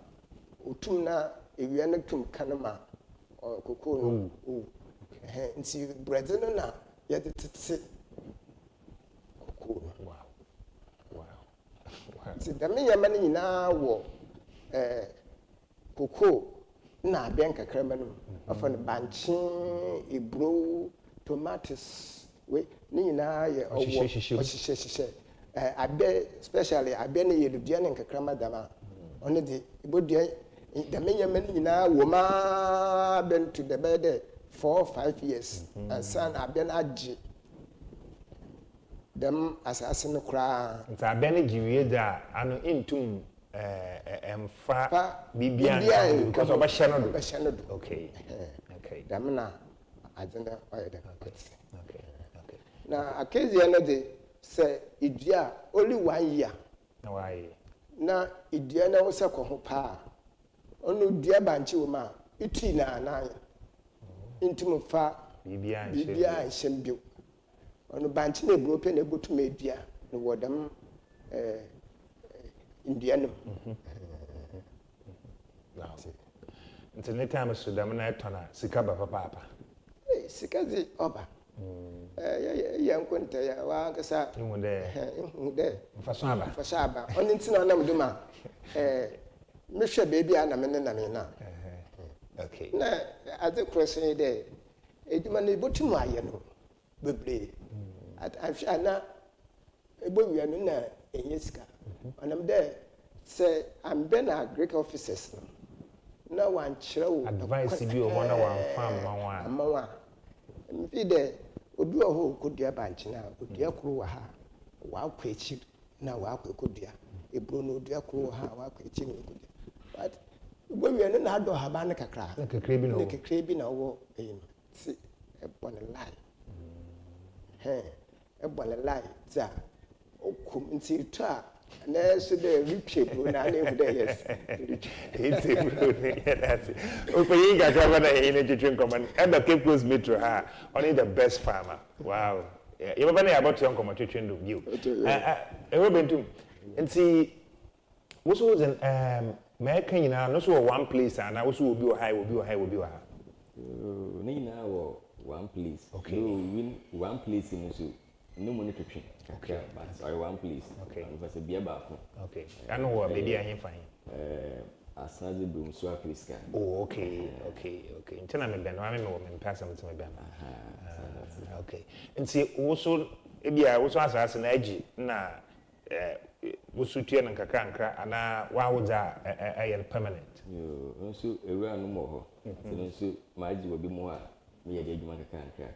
otum na ewe na tum kanama koko no nti bread no na ye tete koko no ti dame yama ni nyina wo koko na abia nkakrama no afa no banchin ebro tomatoes we ni nyina ye owo ohihye abia especially abia na ye dua ne nkakrama dama ono de ibodua dame yama ni nyina wo ma ben to the bed 4-5 years and son abia na agi dem asase no kra nta bene giwie da ano intum emfa bibia because obahye no do okay dem na agenda oyeda okay na akezia no de say idua only 1 year na why na idua na wo se ko ho pa onu dua banchi wo ma itu na intum fa bibia nhyembio ono banchi na ebro pe na ebotu media no wodam indianum nti ne time so dam na etona sika ba papa sika zi oba ya nkonta ya wa kasa ihude mfaso aba oni ntina na mduma mehwe baby a na me na okay na ade crossing de eduma na ebotu mu aye no bebre ana ebo wia no na enye sika onam de say I'm been a Greek officers no one chill advice bi o wona wan farm mawa mfi de odu ho kodua banch na odua kuro wa ha wa kwachi na wa kwakodua ebro no odua kuro ha wa kwachi na kodua but ugbo wi no na ado ha ba ne kakra bi na wo si e bon lie e bon lie za okum nti twa na so the rich bro na na hu yes it's bro that's okay KAKRABA na ine chitwen command and the Cape Coast Metro ha only the best farmer wow you baba na about yon command chitwen do you Bentum nti woso zen me kan nyina no so one place and woso obi o high obi o ha na nyina wo one place okay win one place in so no money to train okay but sorry one place okay and for be back okay I know what baby I fine asaze bum so akriska oh okay ntena me ben wa me me pass am to me ben okay nti woso ebia woso asase na agi na woso tue na nkakra ana wa woza ayen permanent yo nso ewura no mo ho nso maji obi mo a me ye adwuma kakra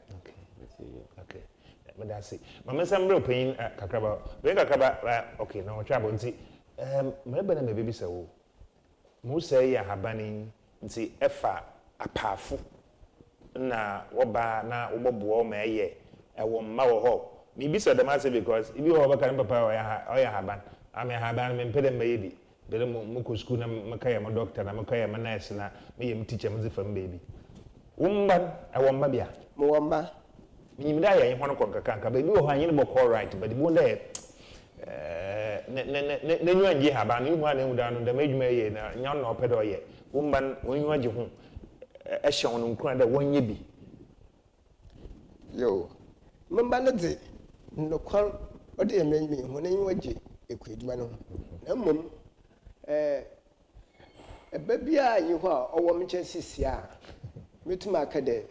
okay but that's it mama samre opin KAKRABA we KAKRABA okay na otwa bonti mebe na mebe bisa wo mo say ya habani nti efa apafo na woba na wobobo ma eye ewo mma wo ho mi bisa dem ase because ibi wo baka papa o ya haban ame haban me mpede mba yebi bele mo ko school na makaya ma doctor na makaya ma nurse na me yem teacher mo zifam baby wumba ewo mma bia mo wamba nyimda ya yehon ko kanka ba bi wo ha nyine boko right but bi wonda ne nyu anje ha ba no hu ana hu da no da medwuma ye na nya no opedo ye wumban onyu age hu ehye no nkura da wonye bi yo mba ne de no kwar ode ye menyi hu ne nyu age ekwaduma no na mmom ebe bia yi ho a owo mche sisi a metuma aka de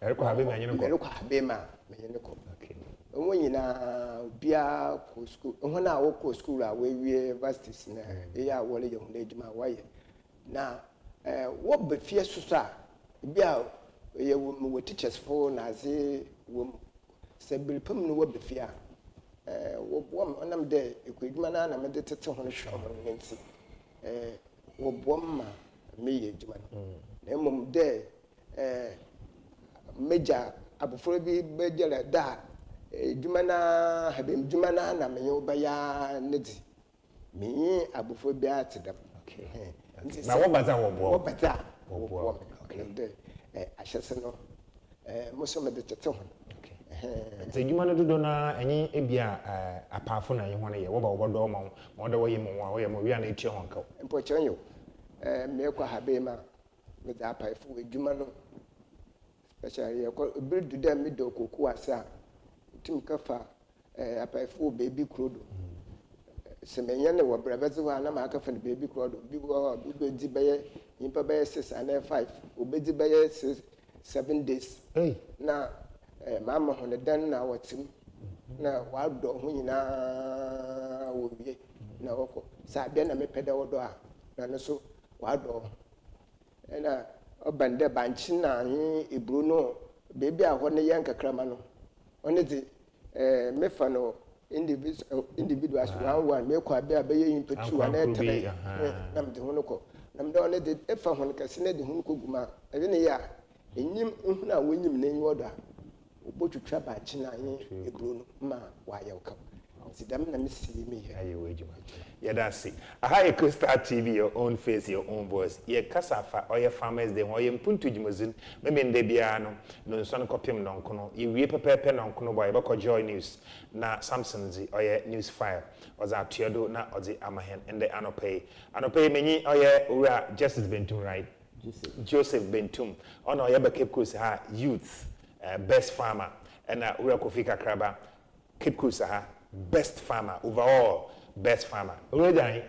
eriko habe ma nyine ko eriko habe ma nyine ko okay onwo nyina bia ko school onwo na wo ko school a we wie universities na e ya wo le ye hunde djuma wa ye na wo be fie susu a bia ye wo teachers for na ze wo sebil pam no wo be fie a wo bom onam de ekwadwuma na me de tete ho no hwa ho nti wo bom ma me ye djuma na mom de meja abuforo bi bejele da djumana habem djumana na menyo baya nedi mi abuforo bi atedam okay na wo baza wo bata wo okay de ahyese no moso me de tete ho okay djumana dodo na enyi ebia apafo na yeho na ye wo ba wo do ma wo da wo ye mo wo ye mo wi na etie ho nka mpo chenyo me kwa habema me da apafo djumano especially build them middle koku asa tim kafa apaifu baby krodo semenya ne wo brabeze wa na ma kafa ne baby krodo bi wo bi di baye impa baye 6 and 5 obedi baye 7 days na mama ho ne dan na watim na wa do ho nyina wo wie na woko sa bia na mepeda wo do a na no so wa do na obande banchi na ebru no bebi a hone yan kakrama no one de mefa no individuals one me kwa be abaye impetu na etere na mde hono ko na mde one de efa hono kase na de hono ko guma ebe ne ya enyim hu na wonyim na enyi odo a obotwutwa banchi na ebru no ma wa ya uka sidam na misi me here aye wejuma yeah that's it aha KAKRABA TV your own face your own voice ye kasafa oye farmers day oye Mpontu jumazin me nde bia no nso no kopim no nkono ye wie pepepe no nkono boy be ko joy news na Samson zi oye news file oza atuedo na ozi amahen ende anopay menyi oye ura Justice Bentum right Joseph Bentum ono oye be Cape Coast ha youth best farmer and ura KOFI KAKRABA Cape Coast ha best farmer overall best farmer already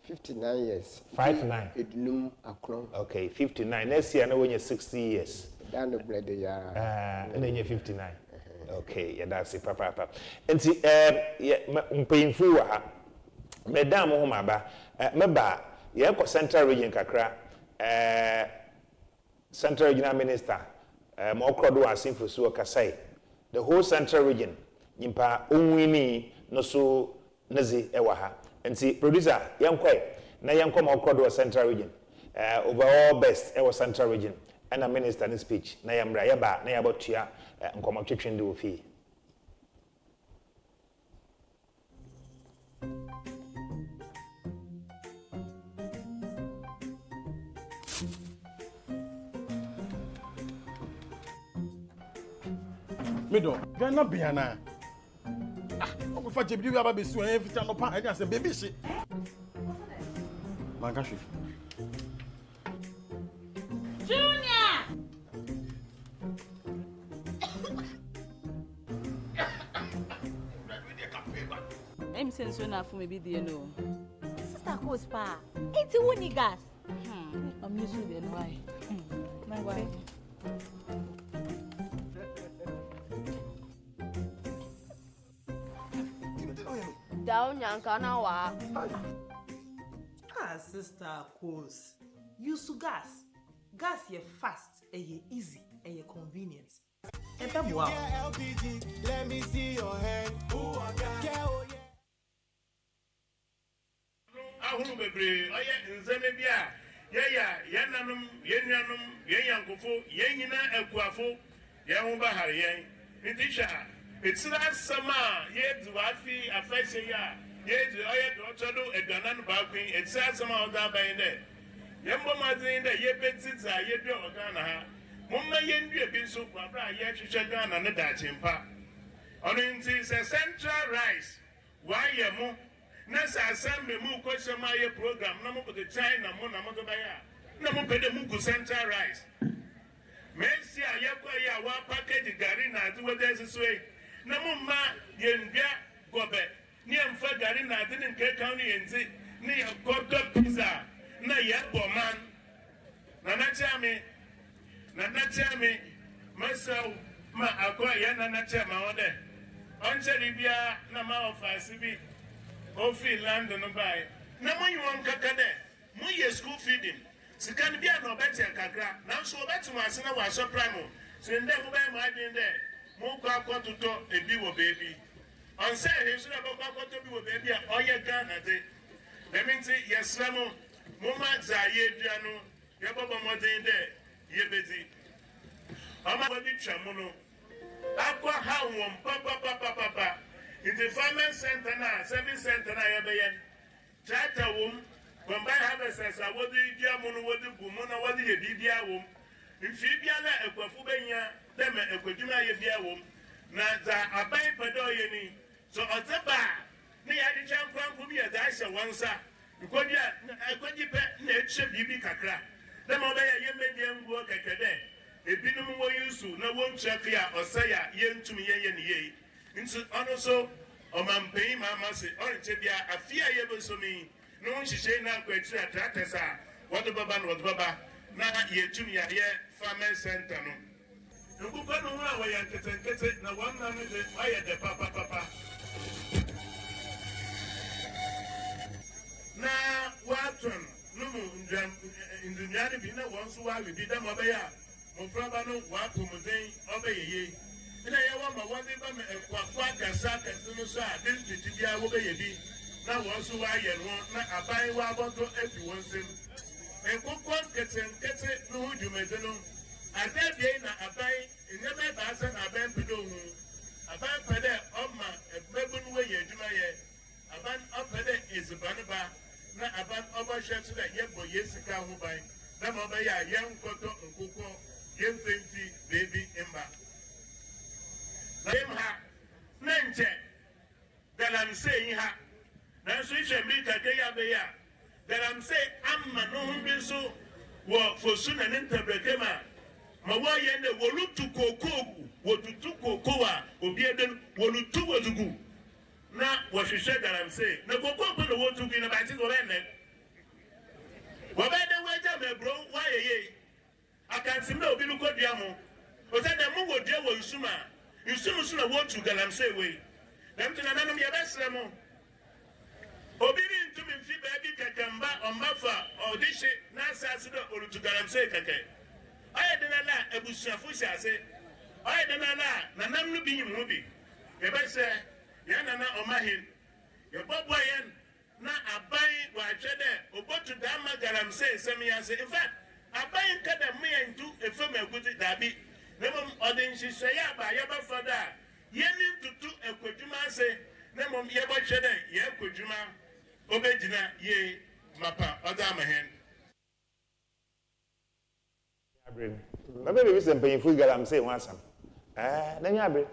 59 years 59 ednum akron okay 59 next year na when you're 60 years dan bread ya and then you're 59 okay yeah that's it papa and see yeah mpayinfu wa Madam Homaba, Meba, Yako Central Region Kakra, Central Regional Minister, Mokrodo Asimfu Suo Kasai, the whole Central Region, Yimpa Unwini, no so Nazi Ewaha, and see producer, young Quay, na young Mokrodo Central Region, overall best Ewa Central Region, and a minister in speech, Nayambra Yaba, Nayabotia, and Common do fee. Mido, Ghana Biana. I'm going to you about this every time I say, baby, she. Mangashi. Junior! I'm saying so enough for me, be the no. Sister Cospa, ain't you winning gas? I'm used to the why. My wife. Down Yankana wa. Ah, Sister Cos. Use gas. Gas ye fast, ye easy, ye convenient. Wow. LPG, let me see your hand. Ooh, Ahunu bebre oye nzeme bia yananum yenyanum yenyankofo yenyina akuafo ye ba hare yen ntisha etsira sama ye duafi afese ya ye du oye dotodo eduanan ba kwin etsira sama oda ban de yembo mazin de ye betiza ye bi ogana ha momma ye ndue bi so kwabra ye hwehwe Ghana ne da chimpa ono nti se central rice wa ye mo na sa assembly mu ko semaye program na mo de China mo na mo do baya na mo pede mu go central rice Messi ayekwa ya wa package gari na adu wede seswe na mo ma yendua gobe ni emfa gari na adu nke kan ni yenzi ni godo pizza na ye boman na na chame masau ma akwa ya na chama ode onche libia na ma office bi KOFI land no buy. Na mo yiwon kaka de. Mo ye school feeding. Sikan bia no beti kakra. Na so beti mo ase na wa so prime. So nde mo buy mo adin de. Mo kwa akototo ebi wo baby. On say he so na kwa akototo bi wo baby a oye Ghana de. That means yes mo ma za ye duano. Ye bobo mo din de. Ye bezi. Ama bodi twamo no. Akwa ha won papa. In the farming center now, service center now, you're Chata womb, combine harvesters, I would do Diamon, what the Bumona, what the Didia womb. In Fibiana, a Quafubania, them a Quaduna Yadia womb. Naza, a bay pedoyeni. So at the bar, me had the champion who be a dice at one side. Because I could be nature BB Kakra. The mobile Yemen work at a day. A binum were used to no one check or say, yen to me, ye. Into also, man pay my master, orange bia, a fear yebo so me. No one should say now, quite tractors are. What the Baba, what Baba, now ye to me, ye farmer center. No, who got no way and get it, no one minute, I had the papa. Now, what no, in the Yanibina once while we did them obey. Mofrabano, what Pumuday, obey ye. And I want one thing quite a sack and Sunusa, this to be a way. Now, once why and one, not a buy one to everyone. And what gets it, no, you may know. I tell you, I buy in the bed, I bend to do. I buy pede on my Bebun way, a band up is a banaba, not a band overshot that yet boy, yes, a cow who buy. Them obey a young cotton and cocoa, young 20 baby ember. Name her, name check. That I'm saying her. Now, switch and make a day that I'm saying, I'm a no so for soon and interpret. Mawaya and the Wolu to Coco, what to Cocoa, or be a then Wolu to what to go. Now, what she said that I'm saying, no Coco put the word to be in a battle or end. What about the way, bro? Why, I can't see no Biluko Diamo. But then the move dear was Suma. You soon want to Galamse way. Them to none of your best remo. Obiri to me fi baby kakamba on mafa or dish na sasino or to galamse kake. I didn't know a bushafu say. I didn't know Nanam no be movie. You better say, Yanana or Mahin. Your Bob Wayan na abai wa chede obotu dama galamse semiase. In fact, abai kada me and do a film a good dabi. Never audience say by your father. Yenin to do a kujuma say, Nemom Yaba Chede, Ye Kujuma, Obedina, Ye, Mapa, Adamahen. My baby is paying full galam say once. Then you have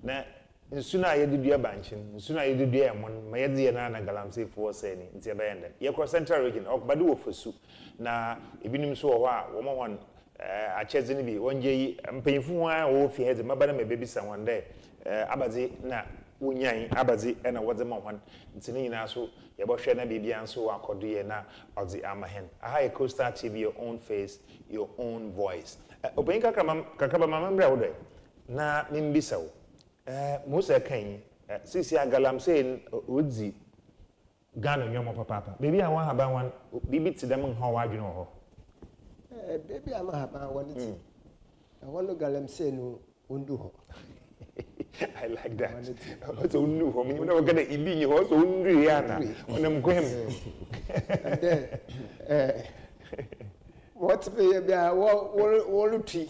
na sooner you do your banching, sooner you do your one, my dear Nana galam say for saying it's a band. Your cross central region of Badu for soup. Now, if you so woman one, I chesn't be 1 year, I'm paying for one, or if he has a mother, my baby someone there. Abazi na unyan abazi ena wadzema hwan ntini na so ye bo hwe na bibia nso akodo na odzi amahen aha Coastal TV, your own face, your own voice. Open kakraba mamambra wodo na nimbisa wo Musa kan sisi agalam say odzi Ghana nyomo papa baby a wan haba wan bibi tidam nho wadwene ho baby ama haba wan ti I want to galam say no undu ho. I like that. So new for me, you never get a eating you also Rihanna when I'm going. And then, what's the walluty?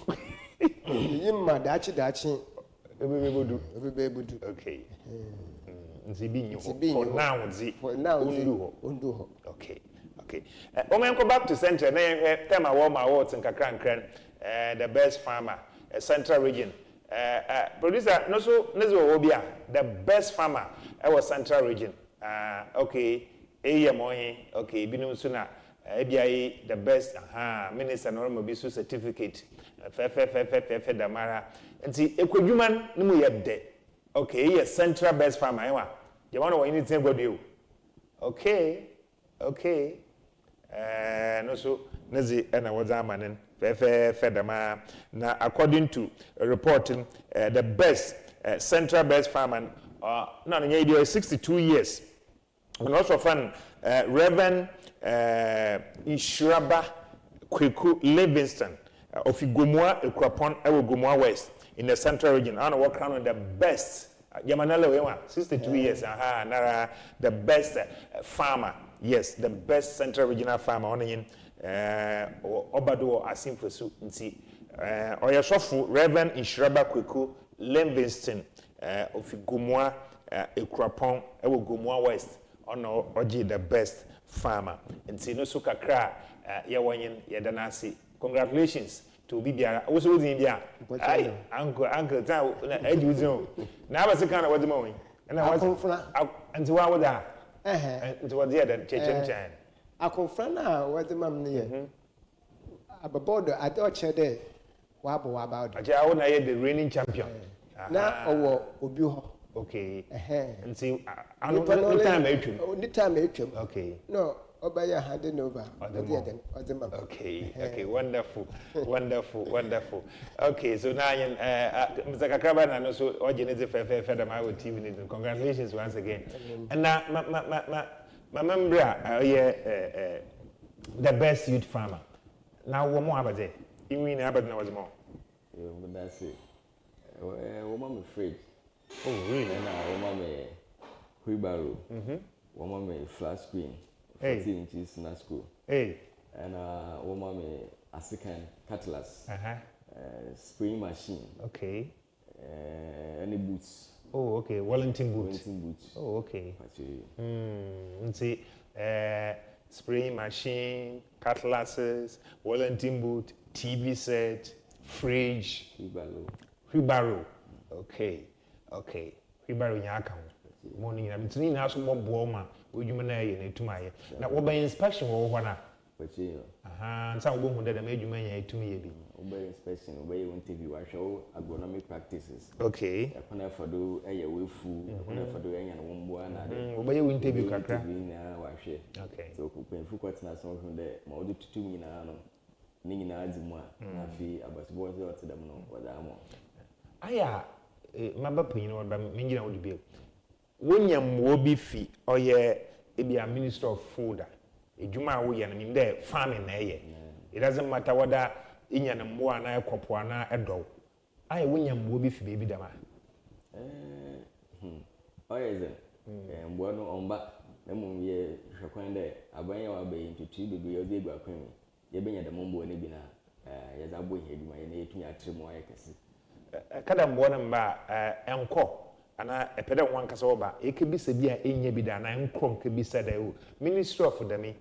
You mad, dachi. Everybody do. Okay. For now, undo. Okay. Okay. When go back to Central, time I won my awards in Kakran, the best farmer, Central region. Producer, no so Obia, the best farmer, our Central region. Okay, okay, Binum Suna, ABI, the best, Minister Normal Bisu certificate, Damara, and see, Equuman, no yet dead. Okay, yes, Central best farmer, you want to anything about you. Okay, no so, Nazi and I was a man. Now, according to a reporting, the best Central best farmer, no, 62 years. And also from Reverend Ishraba Kweku Livingston of Igumwa Ekrapon Gumwa West in the Central region. I don't work on the best. Yamanala 62 years. The best farmer. Yes, the best Central regional farmer on in. Obado asim fosu nti oyesofo Reverend Ishraba Kweku Livingston of Gumwa Ekrapon Gumwa West ono oji the best farmer nti no so kakra ye wonyen ye danasi. Congratulations to Bibiara also within dia ai uncle ta na ejuzin na ba se kana wadima won na wa nti wa woda nti wa dia dan chechemchan Akonfrana was the mam near. Ababodo, I thought there. Wabo about it. I want to the reigning champion. Now, or Obuho. Okay. And see, I don't know the time. Only time. Okay. No, Obaya handing over. Okay, wonderful. Okay, so now, Mr. KAKRABA, and also, Originated Fedama with TV. Congratulations once again. And now, my member, the best youth farmer. Now, one more about it. You mean about no more? But that's it. Woman afraid. Oh, really? And woman wheelbarrow. Woman flat screen. 14 inches in school. Hey. And woman African cutlass. Spraying machine. Okay. Any boots. Oh, okay. Wellington boots. Oh, okay. See, spraying machine, cutlasses, Wellington boot, TV set, fridge, wheelbarrow. Okay. Wheelbarrow nyaka. Morning. I'm saying now some more boma. Would you manage to my now? What by inspection or what? And some woman that made you manage to me. Obey inspection, obey interview, I show agronomic practices. Okay. I can never do a way food, I can never do any one. Obey interview, Kakra. Okay. So, painful questions are something that more do 2 million. Ning na azimwa na fi abasiboze wate dem no wadamo aya maba panyin wada mingina wodi bi wonyam wo bi fi oye be a minister of food edwuma wo ye na mim dey farming na ye it doesn't matter whether inya na mbo ana ekopo ana edo ai wonya mbo bi fi baby dama Oye ze mbo no omba na mum ye hwekwan dey abanya wa be ntutu bebi ye dey gwa kwan ye benya da mbo ne bi na ye za bo ihe edwuma ye na etumi atrem wa ye kase kada mbo na mba enko ana epede ho ankasa oba ekebisa bi a enya bi da na enkrom kebisa da o ministry of dami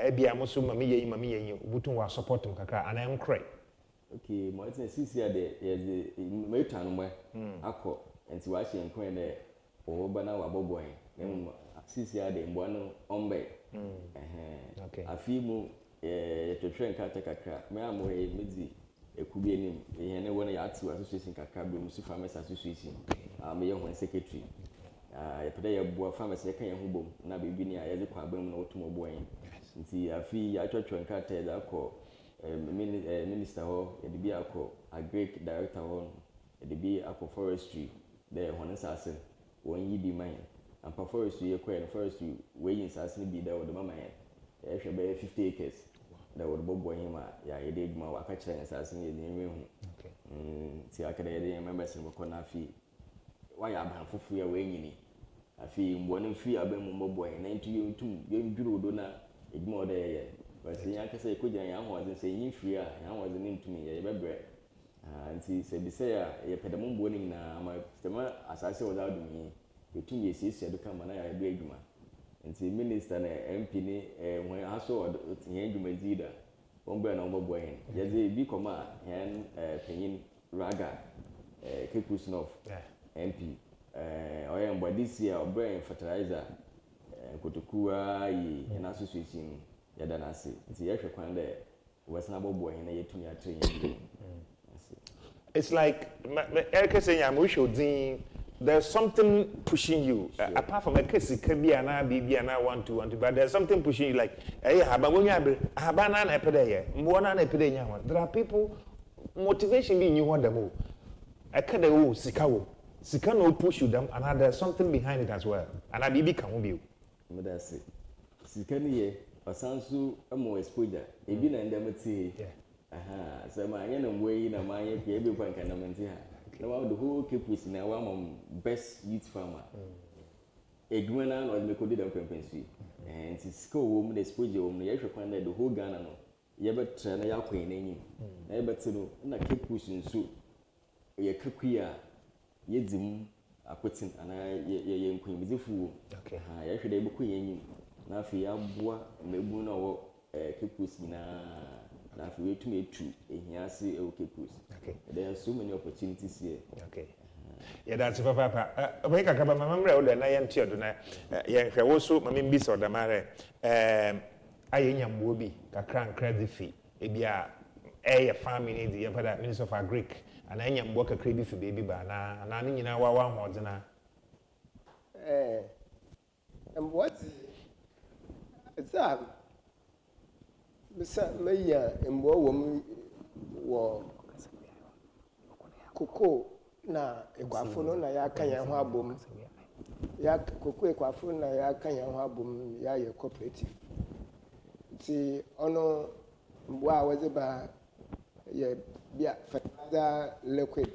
ebia muso mami ye obutu wa support m kakra ana enkre okay mo tin sisi ade ye metan mo akọ enti wa hye nkwen de o ba na wa bobo en na sisi ade mbo no ombe okay afi mu ye twetwe nka kakra me amore mezi ekubi enim ye ne wona ya ati association kakra bi mu su farmers association me ye hon secretary ye pede ye boa farmers ye kan ye ho bom na bibi ni a ye de kwa ban mu na otum obo en nti afi ya twetwe nka te da ko minister ho ye de bi akọ agric director ho ye de bi akọ forestry de hon sase won yi bi man ampa forestry ye kwa forestry we yin sase bi da wo de mama ye hwe be 50 acres da wo bobo hima ya yede djuma wa ka kire nsase ne yede nwe hu ti akada yede members ne ko na fi wa ya ban fufu ya we nyini afi mbo ne fi abem bobo hen na ntu yontum yendwuro do na edjuma oda ye but nya ka se ko gyan ya ho azen se yin free a ya ho azen ntumi ye bebre nti se bi se ya ye pedam mbo ne na ama tema asase wo da dum yetum ye siesie do kama na ya do edjuma nti minister na MP ni when aso tinye edwuma zida ombe na ombo boyen yaze bi koma hen penyin raga kekusnof MP oye mbo this year brain fertilizer kotokuwa yi na association yada na se nti ye hwe kwan de wesna boboyen na yetumi atre it's like Eric saying I'm wish odin there's something pushing you apart from a case kabia na bibia na want to but there's something pushing you like habana na epede ye mbona na epede nya ho there are people motivation be you want them akada wo sika no push you them and there's something behind it as well and I bibi kan wo bi me da say sika ni ye osansu amo exposure ebi na ndem ti so ma anya na mwe na ma anya ke ebi kwa nka na menti ha na wa the whole campus na wa mom best youth farmer edwuma na no me ko di da kwempensi and sika wo mu the exposure wo mu ye hwe kwan na the whole Ghana no ye betre na ya kwen na enyim na ye betino na campus nso ye kakuya ye dim akotin ana ye nkwen bizifu okay ye hwe da ye beko ye enyim na afi ya boa mebu na wo campus na afi we tumi etu ehia se e campus okay there are so many opportunities here okay yeah that's papa we KAKRABA mamre o da na ye ntia do na ye hwe wo so mame mbisa odamare aye nyambo bi kakra nkra de fi ebia ye farming di ye pada minister of agric ana nyambo kakra bi fi baby ba na ni nyina wa hodena and what it's Mr. Mayor mbo wo koko na ekwafo no na ya kan yan ho abom ya koko ekwafo na ya kan yan ho abom ya ye cooperative ti ono mbo a waze ba ye bia fertilizer liquid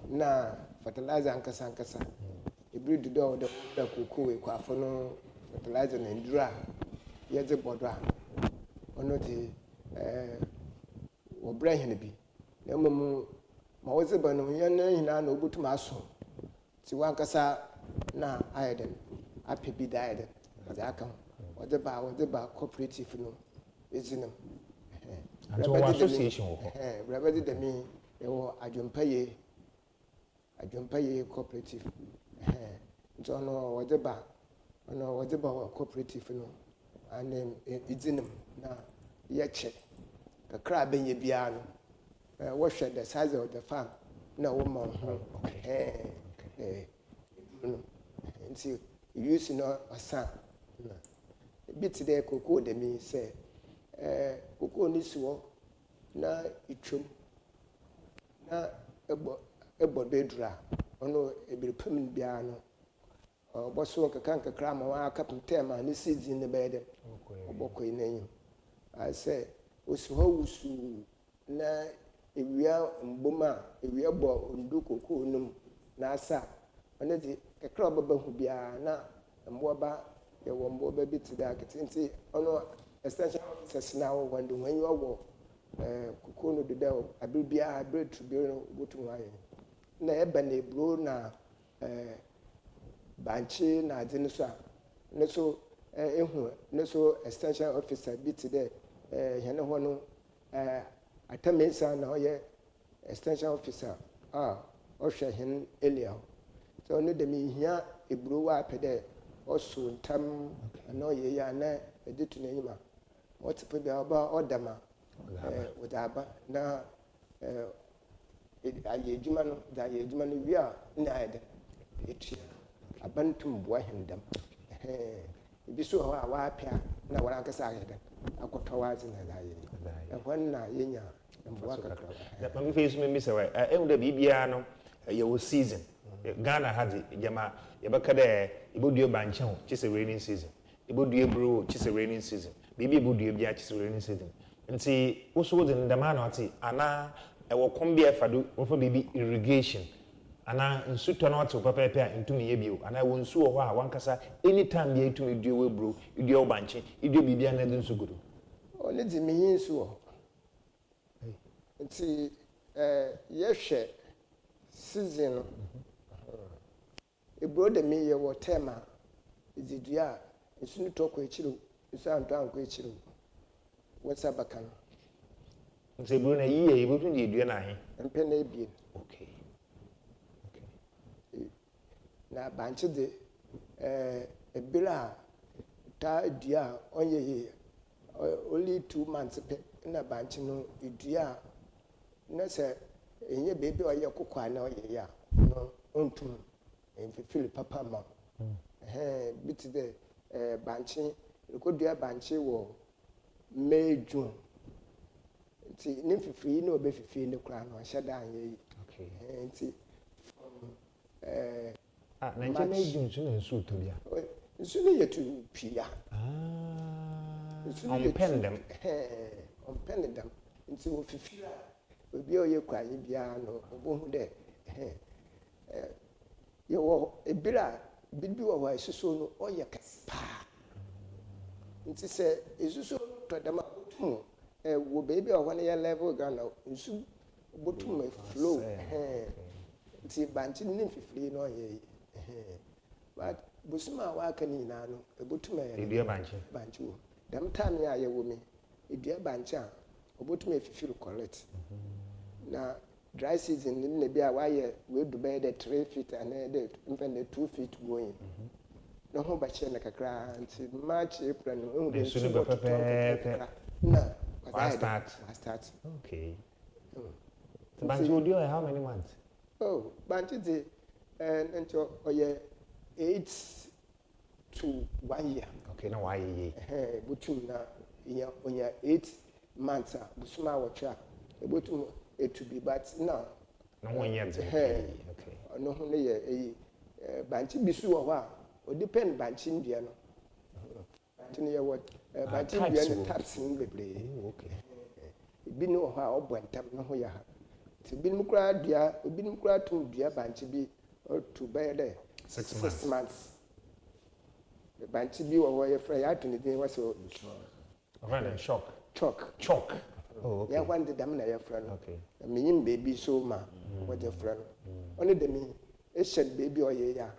na fertilizer ankasa ibrid do da koko ekwafo no fertilizer na ndura ye ze bodo a ono ti wo brahim bi na mum ma woze ba no yan hina na obutum aso ti wankasa na ayeden apebi daiden ade aka woze ba cooperative no ezinam and so association wo brabadi de mi e wo adwompaye cooperative nso no woze ba cooperative no and ezinam na yeche kakra benye bia no wash the size of the farm na woman until you use no asa bit there koko de mi say koko ni so na itwom na ebo bedura ono ebirepam bia no boso kakra ma wa kapem tema ni season ne bede obokoi nanyi I say osuho wusu na ewia mboma ewia bo ndukoko num na asa one di kakra baba hu bia na mboba ye wo mboba bi ti da ketinti ono extension officers na wo wando when you wo koko no de da abibia bread to be no botu waye na eba na ebro na banchi na ade no so a ne so ehu ne so extension officer bi ti de hene ho no atamensa na oye extension officer o hwe hen elia so no de mi hia ebro wa pede o so ntam na oye ya na editu na nyima what pe bia ba odama odaba na aye juma no da ye juma no wi a na ade etu Bentum boy him them. If you saw how I appear, now what I can say, I got towards in a when Yenya and Waka. That my face may miss away. I own the Bibiano, your season. Ghana had it, Yama, Yabaka, Ibudio Banchon, just a raining season. Ibudio Brew, just a raining season. Bibi Budio, just a raining season. And see, also in the man, Anna, I will come be a fadu, over baby irrigation. Ana nsuto na watu pepepe ntumi yebio ana wo nsu ho a wankasa anytime ye ntumi due we bro idue obanche idue bibia na de nsu gudu oni di mi nsu ho nti ye hwe season e bro de mi ye wo tema izidua nsu ni toko echiru nsu anto anko echiru what's up bakan nti bro na yiye e botu de due na he mpe na ebie okay na banchi de ebira ta dia onye only 2 months pe na banchi no idua na se enye bebe oye kokwa na oye ya no ontum enfifili papa ma bit de banchi ko dua banchi wo May June ti ni fifiri na obefifiri ne kra no hyeda anye okay nti na nche June so na nsu to bia nsu ne yetu pia on pendem nti wo fifira obi oye kwanye bia no obohu de ye wo ebira bibi wo wa isuso no oye kaspa nti se isuso to dem atum wo baby o wane ye level Ghana nsu botum flow nti banchi ne fifiri no oye but busuma wa kani na no ebotum ya edua banchi wo dem time ya ye wo me edua banchi a obotum efifiri correct na dry season ne bia wa ye we du be the 3 feet and the even the 2 feet going no ho ba che na kakra nti March April no de so be pepe na start okay banchi odio how many months banchi de nto oye 8 to 1 year. Okay, no why ye. Butum na onya 8 months busuma watcha. Butum it to be but now. No 1 year. Okay. No ho ne ye banchi bisu wo ha. O depend banchi ndia no. Banchi ne ye what banchi ndia ne taps in bebre. Okay. Bi no ha oboantam no ho ya ha. Ti bi mukra dua, obi mukra tum dua banchi bi to bear there. 6 months. The banchi bi wo ye frɛ ya to ne din was so chalk. Oh, okay. Ya wan de dam na ye frɛ no. Okay. Me yim baby so ma what the frɛ no. Only de me e shed baby o ye ya.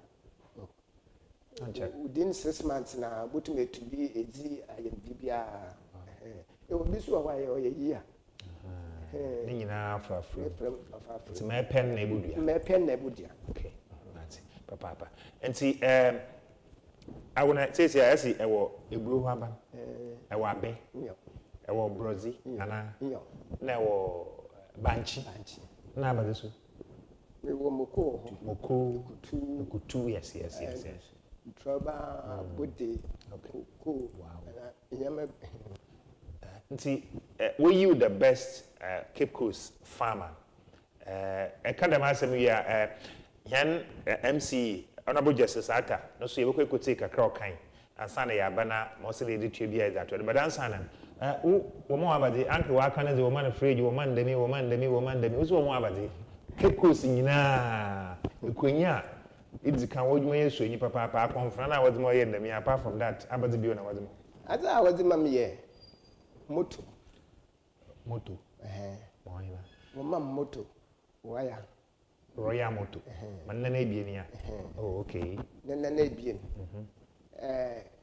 Within 6 months na botum to be ezi ayem bibia. E obi so wa ye o ye yi a. Ni nyina afa Ti me pen na ebudua. Okay. Papa. And see, I wanna say, I see a blue haba, a wabe, a brozi, and now banchi, now this we were Moko, yes. Trouble, Buddy, cool, wow. See, were you the best Cape Coast farmer? I can't imagine we are. Yan MC honorable justice aka no so yebekwe ko take kakra okan ansana ya bana mo se le ditwe bia that but ansana wo mo abade anke wa aka na ze wo man fridge wo man demi uzo mo abade kekos nyina ekonya idi kan wo dwuma yeso nyi papa akonfra na wode mo ye ndemi apart from that abade bio na wode mo ada wode mam ye moto moina wo mam moto waya royal moto man na ebie ni ya oh okay na ebie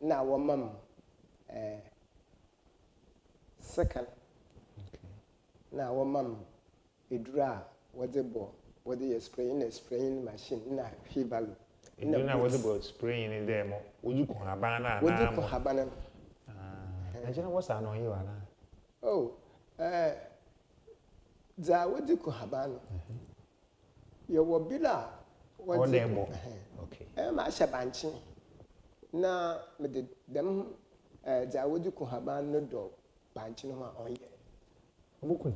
na wo mam second na wo mam edura wode ye spraying machine na fibalo na wode bo spraying in there mo ojuko habana na ojuko habana Nigeria was an on you ana oh za wode ko habana yo wo bila wode okay ma shabanchi na me de dem za wode ko habana no do banchi no ma onye obukun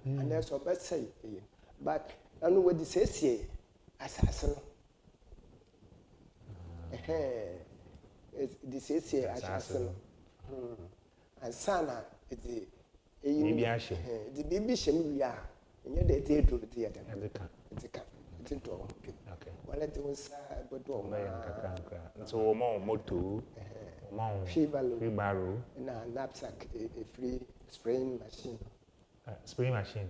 and that's what best say but anu wodi sesie asase no the sesie asase no and sana the bibi ahye the bibi shem wi a enye de te to the theater edika tinto okay wala de wonsa bodo ma yanka so wo mo moto mo fibaro na knapsack a free spraying machine spray machine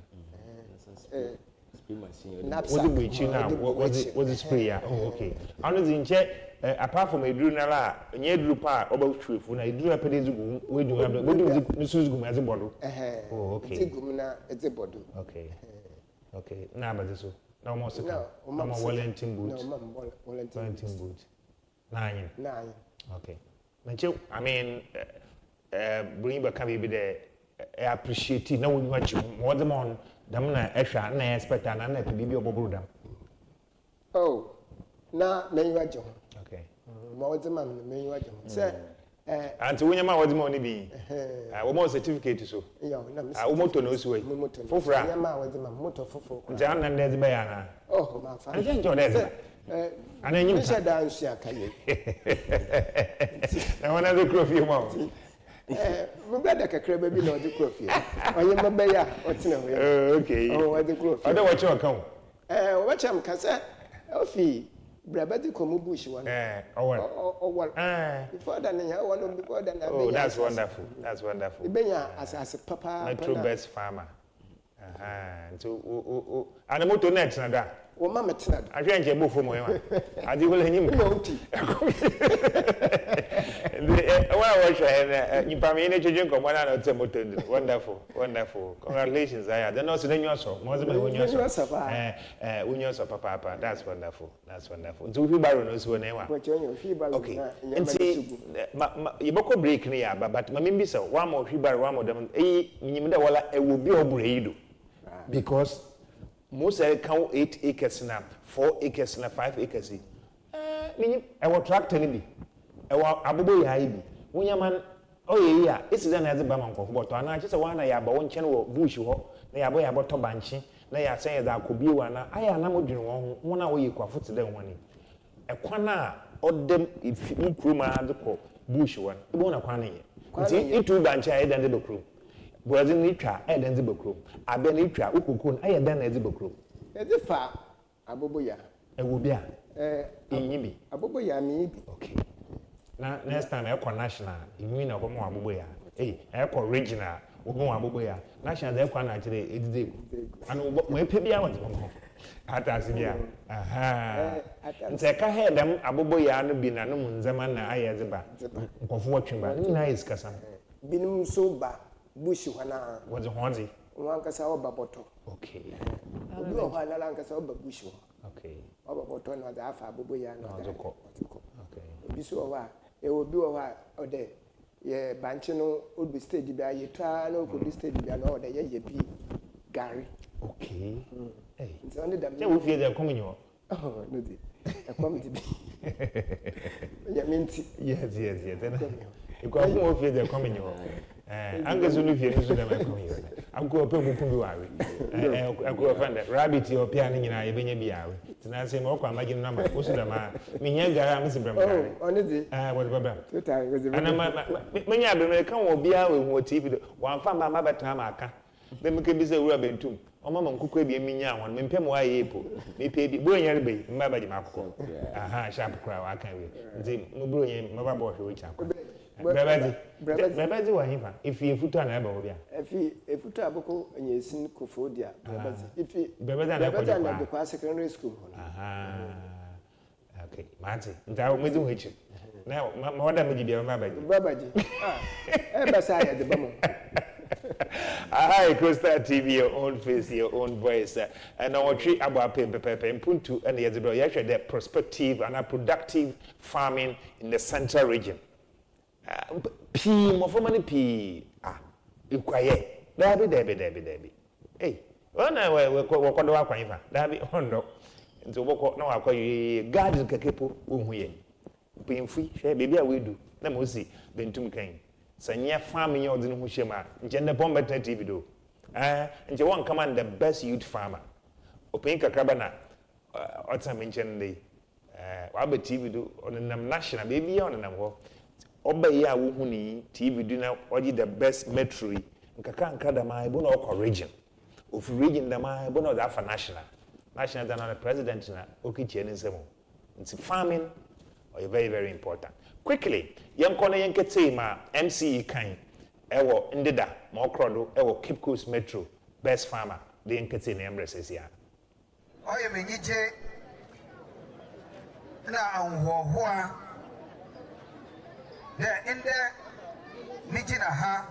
spray machine what do we now what is spray oh okay honestly nche apart from eduru na la nye eduru pa oba twefu na eduru apede zugu we do have we do zugu ma zebodo oh okay zugu na zebodo okay na ba so na mo se ka na mo Wellington boot no mo Wellington boot nine okay nche I mean bring back can be there appreciate na wonu achi more them on dam na ehwa na expect na na bibi oboburu dam oh na menyu ajo okay more them man menyu ajo say anti wonya ma wodi mo ni bi wo mo certificate so yo na wo moto no so fofura wonya ma wodi ma moto fofo nti an na ndezi be ya na oh ma fa anje njo ndezi ana nyim sa da nsu akaye na wana de crofie mo my brother KAKRABA bi na odi crofie onye mabba ya otena ho okay oh odi crofie oda wachi okan wacham kasa ofi braba di komu bush one owal before that ya one before that oh that's wonderful ibenya as papa metro best farmer so ana moto net na da wo mama tena da ahwe nje bofo mo yawa adi wala nyim no uti wa share nipa me ne cheje nkomo na na moto wonderful congratulations aya then also then you also mo zema unyo so papa that's wonderful nti fi baro no so na yawa okay nti yeboko break ni ya but ma mimbi so wa mo fi baro wa mo dem nyim da wala ewo bi obure yido because most count 8 acres na 4 acres na 5 acres ni ewo tractor ni bi ewo abobo ya ibi wonyaman oye ya isi da na ze ba man kwofo but ana che se wana ya ba won chen wo bush ho na ya bo ya boto banchi na ya sen za akobie wa na aya na modwene won ho wona wo ye kwafo te da woni ekwana odem nkruma de ko bush won ibo na kwana ye nti itu banchi ayi dan de bekrum bozi ni twa ayi dan de bekrum abe ni twa ukokon ayi dan na de bekrum ede fa abobo ya ewo bia inyibi abobo ya mi bi okay na next time e national imi na ko mo abobo ya e regional wo mo abobo ya national de kwa na kire edide anu mo epe bia wo mo atasi bia nse ka hedam abobo ya no bi na no nzema na ayeze ba nkofo watwemba ni na iskasa binum so ba bush wana wozi honzi wankasa oba boto okay obi o hala lankasa oba bush okay oba boto na da afa abobo ya no ozoko okay obi so wa obi o wa ode ye banchi no obi stage bia ye twa no ko stage bia no ode ye bi gari okay nti on da me wo fie de komunyo oh no di e kom di bi ya minti yes then iko afun wo fie de komunyo angezu no fie so da me komunyo Uncle Pemu Kunduari. Uncle Offender, Rabbit, your piano, I bring a biawi. Tenacity, more come imagine number. What's the man? Minyaga, Mr. Bramari. On it, what about? 2 times. And many American will be out with TV. One from my mother Tamaka. Then we can be a Bentum. O mama mkukwe bi eminya won mempem wa yepo me pe bi bro nyare be mbaba di makoko aha sharp cry wa kan we nti mo bro yen mbaba bo hwe cha ko brebazi wa hifa ifi efutu na eba obia efutu aboko enyesin kofodia brebazi na kwa secondary school aha okay mate nta mo di hwechi na ma wada me di bia babaji basa ya de bamo. Hi, Costa TV, your own face, your own voice. And I want to about Mpontu and the other. You actually the prospective and a productive farming in the central region. More for money, you quiet. Debbie. Hey, well, now we're going to walk on Dabby, Hondo. And so walk now. I call you guardian Kakepo, being free, share baby, I will do. Let me see, Bentum came. Sanya farming your din hushema njende bomba TV do nje wan command the best youth farmer open KAKRABA na ota mention the wabe TV do onam national baby onam ho oba ya wo huni TV do na oji the best metro nkaka da mai bo na okọ region of region da mai bo na da for national da na president na okichie ni nsemo nti farming are very, very important. Quickly, young corner young ma MCE kind, ewo ndida, mokrodo, ewo Cape Coast Metro, best farmer, the young kete embraces ya. Oye menije na anhuwa de inde mijina ha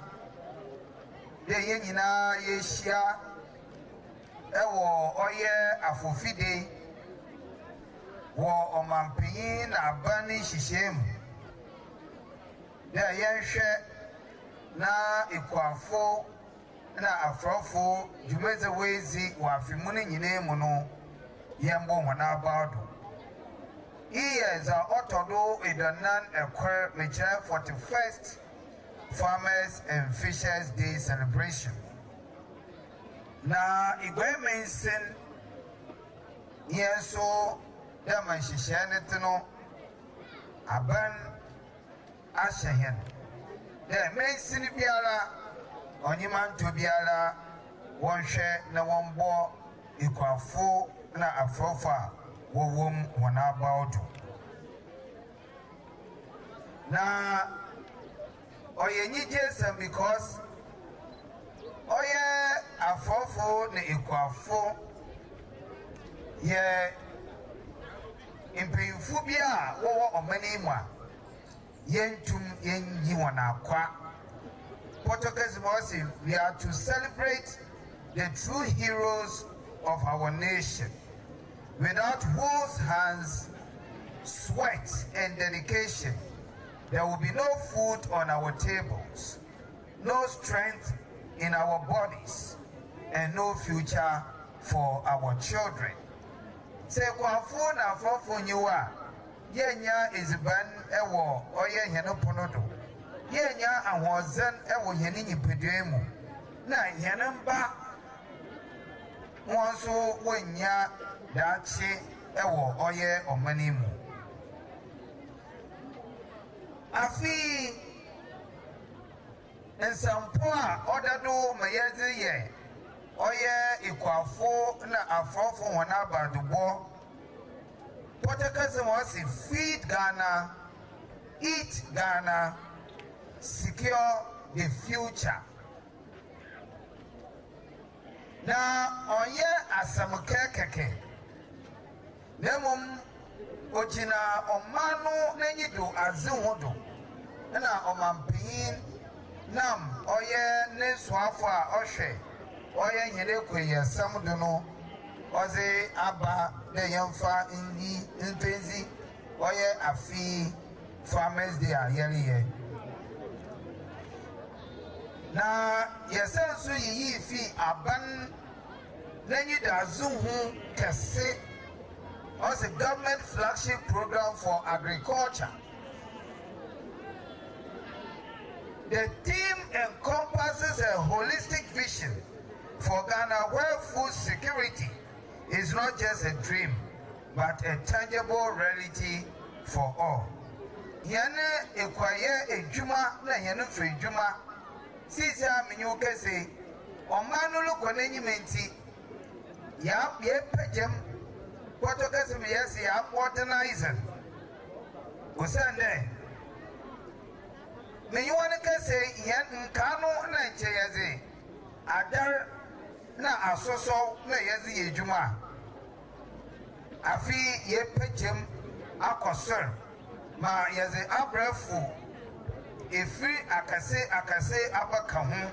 de yenyina yeshia ewo oye afofide wo omanpin na bani shishem de yenhwe na ikwafo na afrofo jumeze wezi wa afimune nyine mu no yembo hona abado iye za otodo edanan ekwer mecha 41st Farmers and Fishers Day celebration na igwe mensen yeso dama shishane tino aban ashahen de mensen biara onyimanto biara wonhwe na wonbo ikwafo na afrofa wowom wona bawdo na oyenyi jesem because oye afrofo na ikwafo ye impinfu bia wo omani mu a yentum yenyi wona akwa Portuguese say we are to celebrate the true heroes of our nation, without whose hands, sweat, and dedication, there will be no food on our tables, no strength in our bodies, and no future for our children. Se kwafu na fofo nyiwa, yenya iziban ewo oye heno ponodo. Yenya ahozen ewo heni nyipedemu na henemba wonso wenya dachi ewo oye omanimu afi ensampo a odado mayeze ye oye ikwafo na afrofo wona badubo Portuguese was feed Ghana, eat Ghana, secure the future. Now, oye asamukeke. Nemum ojina omanu nenyido azuhodo. Na omampin nam oye neswafa oshe. Oye nyere kweye samduno. Oze aba de yamfa indi intenzi. Oye afi Farmers Day ayeriye. Na yesensu yi fi aban nenyi da zuhu kese as a government flagship program for agriculture. The theme encompasses a holistic vision for Ghana, where food security is not just a dream, but a tangible reality for all. Yane ekwaye ejuma na yane free juma. Sisa minyuke se omanulu kwenye menti ya pejem kwato kasi miyasi ya modernizer. Usande minyuane kase yan nkano na nche yazi adar na asoso na yazi ejuma. Afi ye pejem akosir ma yazi abrefu efiri akase abaka ho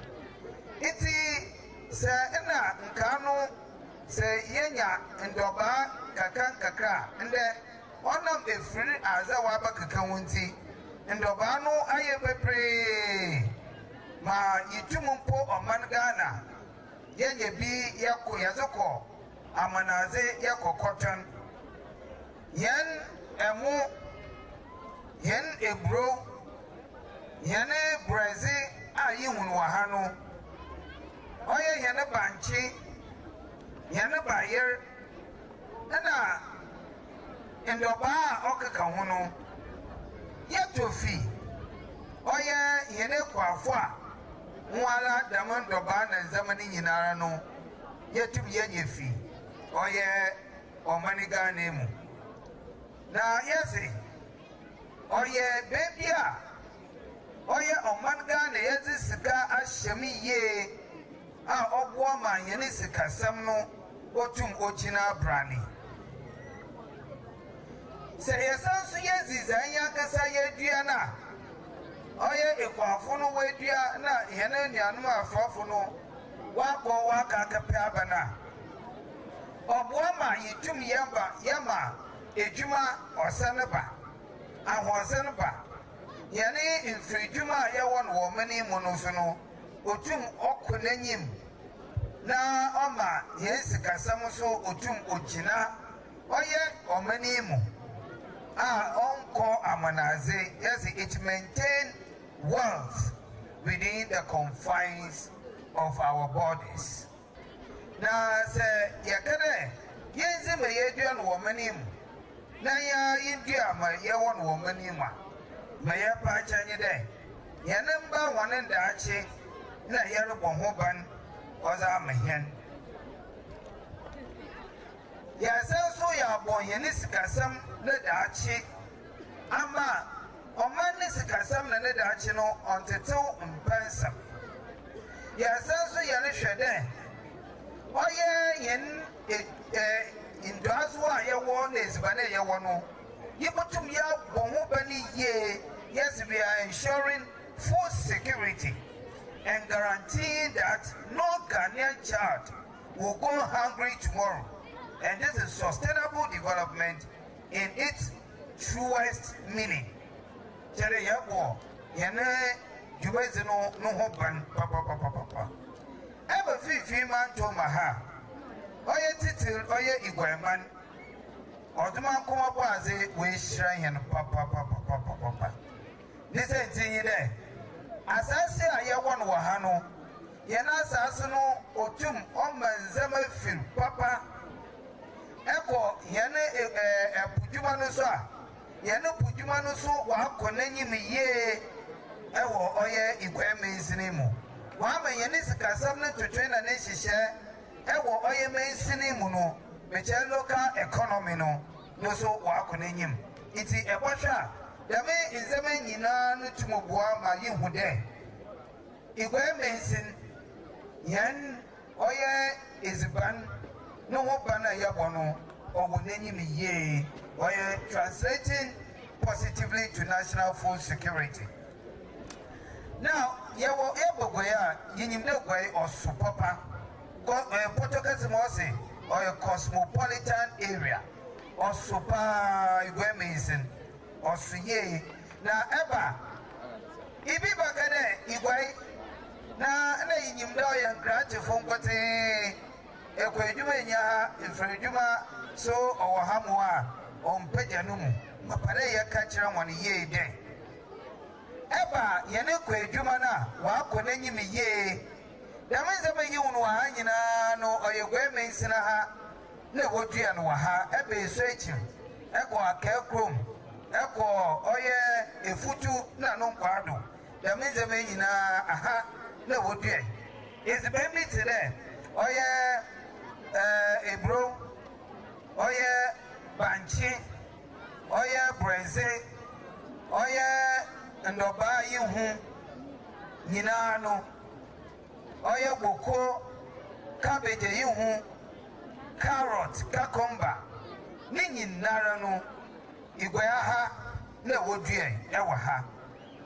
iti se na nkano se yenya ndoba kakra nde onam efiri azawa abaka kanwunti ndoba no aye pepre ma yitumumpo oman Ghana yenye bi yako yazoko amanaze yako cotton yen emu yen ebro yene Brazil ayi hunu wahano oye yene banchi yene bayer na ndoba okaka hunu yetofi oye yene kwafo a nwala daman doba na zamani nyinara no yetum yenyefi oye omani Ghana mu na yesi oye bebia oye oman Ghana yezi sika ashemi ye a ogwo ma yene sika sam no otum ochina brani se yesansu yezi zanya kasa yedua na oye ekwafo no wedua na yene nuanu afofo no wako waka kape abana ogwo ma yitum yama ejuma osaneba ahosaneba yani infrijuma ya won wo mani monosono otum okonanyim na oma yes kasam so otum ogina oye omani mu onko amanaze yes it maintain wealth within the confines of our bodies na se yakare yenzi me yeduan wo mani mu na ya india ma ye won wo mani mu maya pa chanye de yanamba wonen da ache na yaro bon ban waza mahen ya san so ya bon yene sikasam na da ache ama oman ne sikasam na da ache no ontetew mpansa ya san so ya ne hwede oye yen indazwa ya wo ne zibane ya wo no yibutum ya bon bani ye. Yes, we are ensuring food security and guaranteeing that no Ghanaian child will go hungry tomorrow. And this is sustainable development in its truest meaning. Chere yabo yene juwezi no hoban papa. Ebe fi man to maha. Oye titil oye igweman. Oduma kuma baze we shrine papa. Listen to you there. As I say, I want Wahano. Yana Sassano, Otum, Oman Fil, Papa. Echo, Yana Pujumanusa. Yana Pujumanuso, Wakoneni me ye. Ewo, Oye, Iquame is Nemo. Wama Yanis Casamna to train a nation share. Ewo, Oye May Sinemuno. Mecha local economy no so Wakonenim. It's a washer. Dame izeme nyina no tumobua ma yehude igwe mensin yan oye iziban no ho bana yabono obunenyi mi ye oye translating positively to national food security. Now yewo ebogoya yinyimde gwe osupapa Potokazimose or a cosmopolitan area osupa igwe mensin osuye na eba ibi bagade igwai na yinyimda ya grant fonkote ekwadwuma nya ifradwuma so owahamu a ompajanumu mapare ya kachira woni ye de eba yene kwadwuma na wa konanyimi ye That means that you know, or your women's in a ha, no, what you know, ha, a searching, echo a kelcrum, echo, oh yeah, a futu, no pardo. That means that you know, aha, no, what you is the baby today, oh yeah, a bro, oh yeah, banchi, oh yeah, Brazil, oh yeah, and oba you who, Ninano. Oya boko, cabbage yuhu, carrot, cucumber, nini narano, igwaha, ne wodue, ewaha.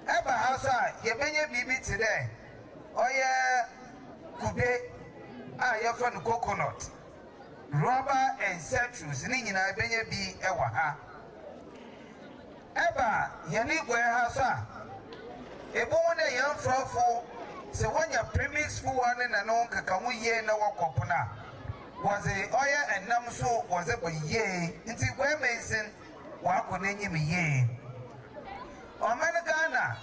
Eba hasa, yebenye bibi today. Oya kube, yafan coconut, rubber and citrus, nini na benye bi ewaha. Eba, yani gwahasa, ebone yan frafo. So when your premix for one and no kakamu ye na wakopuna was a oya and namso was a boy ye into where mason wako nenye me ye. Omanagana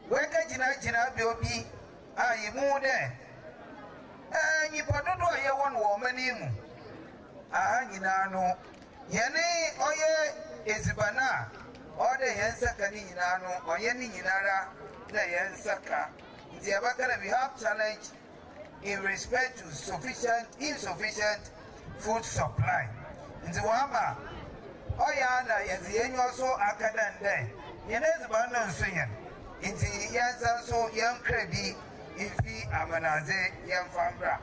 weka jina biobi you more there. And you put ye one woman in Ninano Yene oya is bana or the Yensaka Ninano or Yeni Yinara the Yensaka. We have challenge in respect to insufficient food supply. In the Wama, Oyana, yes, the annual so Akadan day. Yenes Banon Swingen. In the Yansan so young Krabi, Ifi Amanaze, young Fambra.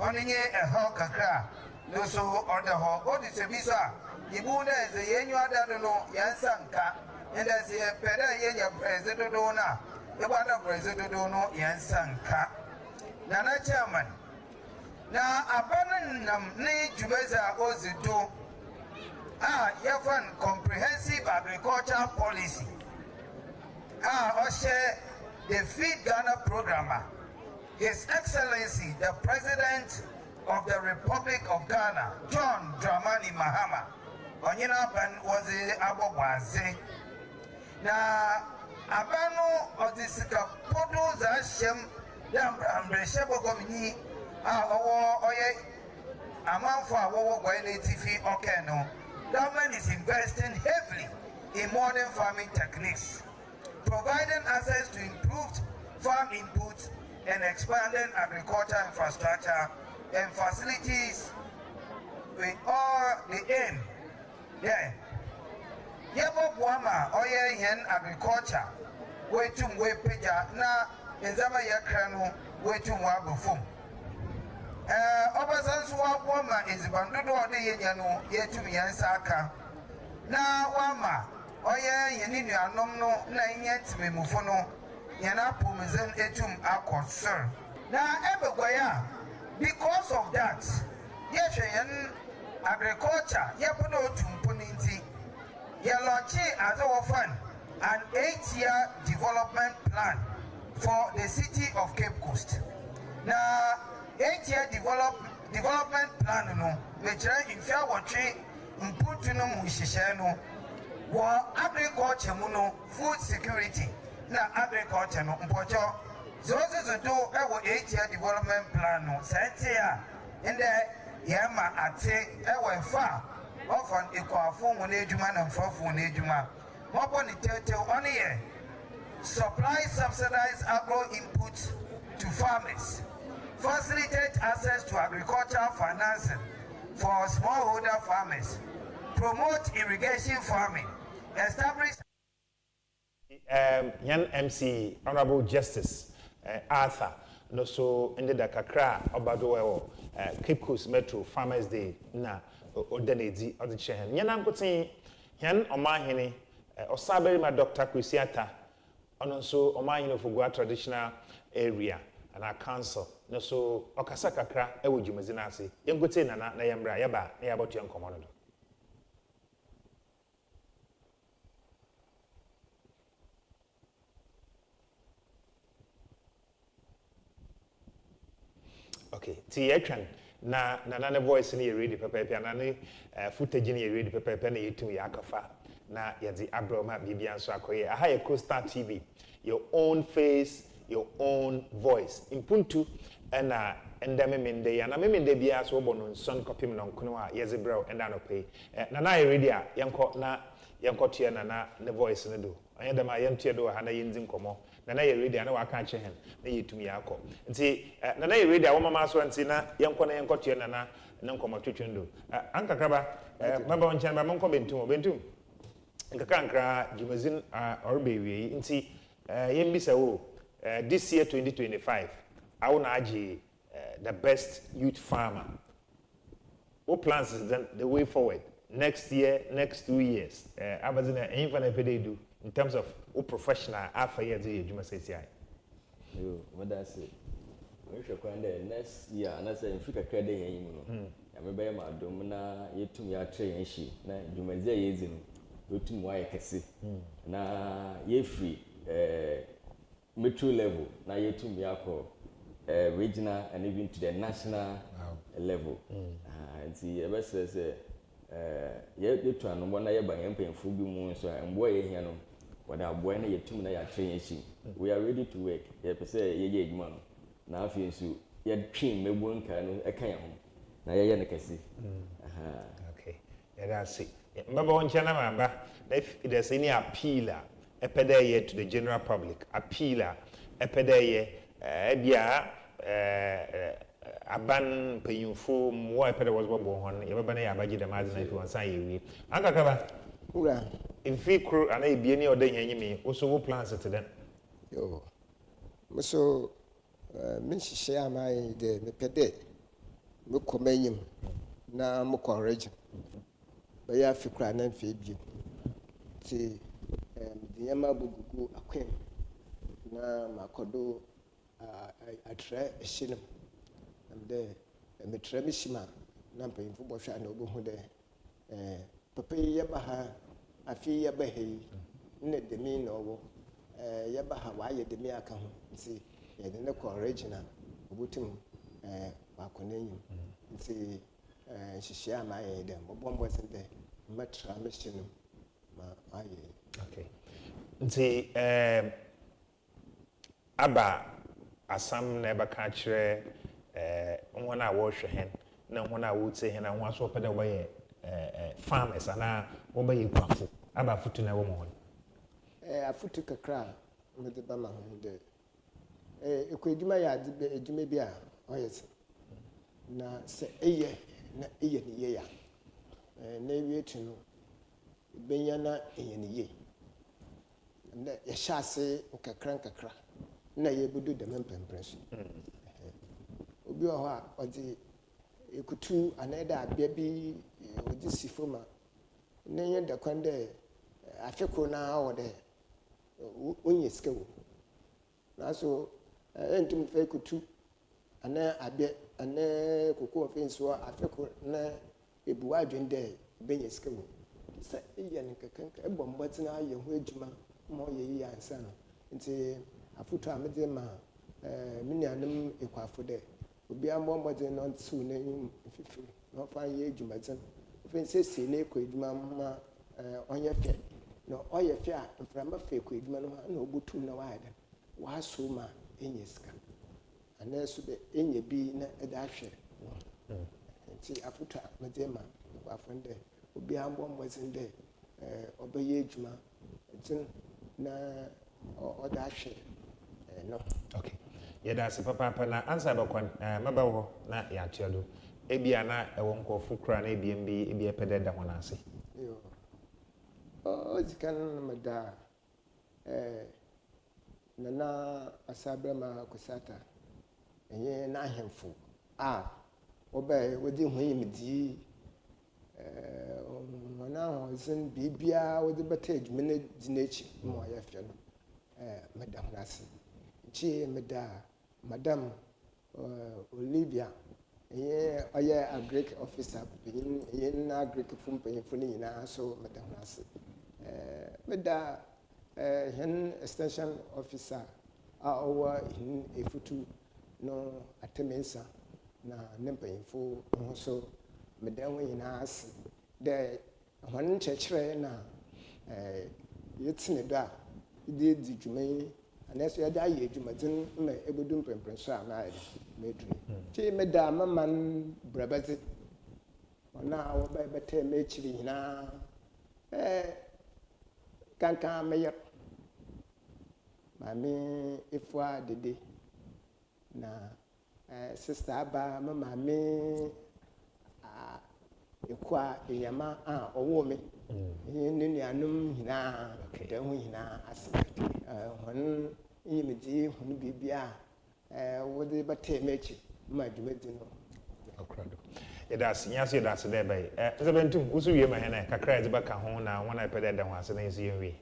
Only a Hawkakra, no so or the Hawk, what is a visa? The Buddha is the annual Dadano, Yansanka, and as a Peda Yenya President Dona. The one of President Dono Yansanka. Nana Chairman. Now, abandon ne Jubeza Ozido. Yafan comprehensive agricultural policy. Oshe, the Feed Ghana programmer. His Excellency, the President of the Republic of Ghana, John Dramani Mahama. Onyina Ban was the Abobaze. Now, Abano of the Sika Podos Ashem, Ambreshabo Gomini, Oye, Amanfa, TV, Okeno. Government is investing heavily in modern farming techniques, providing access to improved farm inputs and expanding agricultural infrastructure and facilities with all the aim. Yeah. Yabo Buama, Oye Yen agriculture. Wetum we peja na enzama yakrano wetum wa bufum. Obasansuwa wama izibandudu ode yenyano yetum yansaka. Na wama oye yeninu anomno na yenyetime mufono yana pumizen etum akosur. Na ebegwaya because of that yen agriculture yepuno tumpuninti ye launchi as a fund an 8-year development plan for the city of Cape Coast. Now, 8-year development plan no, which in fair watching Mpontu no mushisheno, wa agriculture muno, food security, na agriculture no mpocho. Zozo do ewo 8-year development plan no, sentia, in the yama ate ewo fa, often ikwafu munejuma na mfafu munejuma. Supply subsidized agro inputs to farmers, facilitate access to agricultural financing for smallholder farmers, promote irrigation farming, establish Yan MC Honorable Justice Arthur no so ended the Kakra Obado Cape Coast Metro Farmers Day na odenedi odichen Yan Ankotin Yan Omahini Osaberi ma Dr. Chrisiata ono so Omahini Fugua traditional area and our council no so okasa kakra ewo dwumazina ase yengote na yembra yaba na yabotu yankomo no. Okay, ti yetwan na ne voice ni ready pepepe na ne footage ni ready pepepe na yetum yakafa na yedi abroma bibia nso akoye aha ye Coastal TV, your own face, your own voice. Mpontu and Mende, and Mende Bias Obonon, son copy on Kunwa, Yazebro, and Anope. Nana Iridia, Yanko Tiana, the voice in the do. I had my young Tiado, Hana Yinzin Como. Nana Iridia, no, I can't change him. They to me, Ako. And see, Nana Iridia, Oma Maswansina, Yankona Yanko Tiana, and Uncle Matuchundu. KAKRABA, Maba on Chan, Monko Bentum. Nkakankra Jumazin Orbewi nti yembisa wo this year 2025 I want to the best youth farmer. What plans is the way forward next year, next 2 years? Abazina infana pede do in terms of professional afa year do Juma says ya. Yo, what I say. We should find the next year and I say in Africa credit yin no. Ya me be ma dom na yetum ya train shi na Jumaze yezin. Wetum wa yekese na ye free metro level na yetum yakọ regional and even to the national level nti ebe say ye to anombo na ye ban yempemfu bi mu so mbo ye hia no wada aboy na yetum na ya train shi we are ready to work ye pese ye ye edwuma no na afi nsu ye twin mebo nka no e kan ya ho na ye ne kese okay yeah that's it. Mbaba onchana mamba if there's any appeal epedeye to the general public appeal epedeye bia aban payinfo mo epede was bobo hon ye baba na ya baje da mazina fi wansan yewi KAKRABA ura if crew ana ebie ni odan yanyimi wo so wo plans to them yo so min shishia amai de mepede me komanyim na mo correge baya fikra na mfe bi ti diyama bugugu akwem na makodo atre ehinem amde metre mishima na mpanyimfo bɔhwa na obohu de papa ye ba ha afi ye ba hei ne demi na owo ye ba ha wa ye demi aka ho ti ye de ne ko original obutum wakonanyim ti shishia ma ye de bobombo sente matra machine ma aye okay nti aba asam na eba ka kire won a wo hwe hen na won a wo tse hen na won aso peda wo ye farmers ana wo ba ye kwafo aba futu na wo mo hon afutu kakra me de ba ma ho de ekwaduma ya de eduma bi a oyes na se eye na eye ni ye ya na ewie tu no benya na eye ni ye na ya shase kakra na ye budu de mempempreso obi o ha odi ekutu aneda abia bi odi sifoma na ye de kwande afeko na awo de onye skewo na so entum fe kutu ana abia ana koko ofenso afeko na ebu adwende benye skewo sa iya ne kakanka ebombati na ye ho adwuma mo ye yi ansa no nti afuto amede ma minianem ekwafo de obi ambombode no ntu na yim fifi no fa ye adwumaten ofense se na ekọ adwuma ma onye fe no oye fe a mframa fe ekọ adwuma no na obutu na waade wa so ma enye ska ana so de enye bi na eda hwe nti afuto amede ma ekwafo de obi ambombode de obeye adwuma nti na oda hwe no okay yeda se papa na answer ba kwan maba wo na ya tiado ebia na ewo nkofo kura na ebia mbi ebia pede da hona ase yo ozikan mada na asabra ma kusata enye na ahemfo obe wodi hu yimdi na ho zin bibia wodi beta adwuma na dinechi mo ya fie no madam nasi chi madam Olivia oye agric officer yin na agric fumpenfo ni na so madam nasi hen extension officer our in efutu no atemensa na nempenfo so madam yin as de hon chechre na yetine do a di dwumai anaso ya da ye dwumadin na ebodum premprenso a na medru ti meda maman brabazi ona wo ba bete mechiri hina kankan meyer mami ifwa dede na sister aba mami ekwa eyama owo me ni nuanum hina da hu hina ase hon yimidi hon bibia wo de bete mechi ma dwumadi no akrado yedas nyase yedas de bay Bentum usu wie ma hena kakra de baka ho na wona pede da ho ase na nsi yewie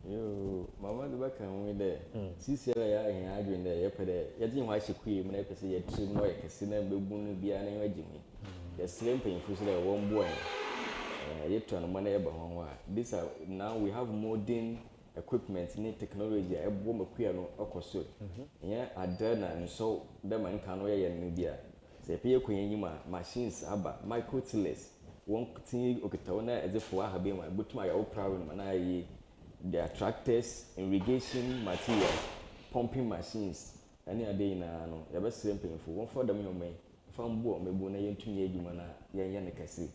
yo mama de baka ho de sisiara ya hen adwen de ye pede ye din ho ahyekue mu na pese ye trim no ye kese na bebu no bia na ye gimi the slim pain for say one boy ye to no na ye ba ho a this now we have modern equipment ni technology e bo makua no akoso ye adana nso de man kan no ye ne bia se peye kwenyima machines aba micro tillers won tin okitawo na ezefo aha be ma butuma ya oprawo no na ye the tractors irrigation materials pumping machines ani ade na no ya be sire mpemfo won for dem yomai fambo mebu na yentumi adwuma na yenye ne kase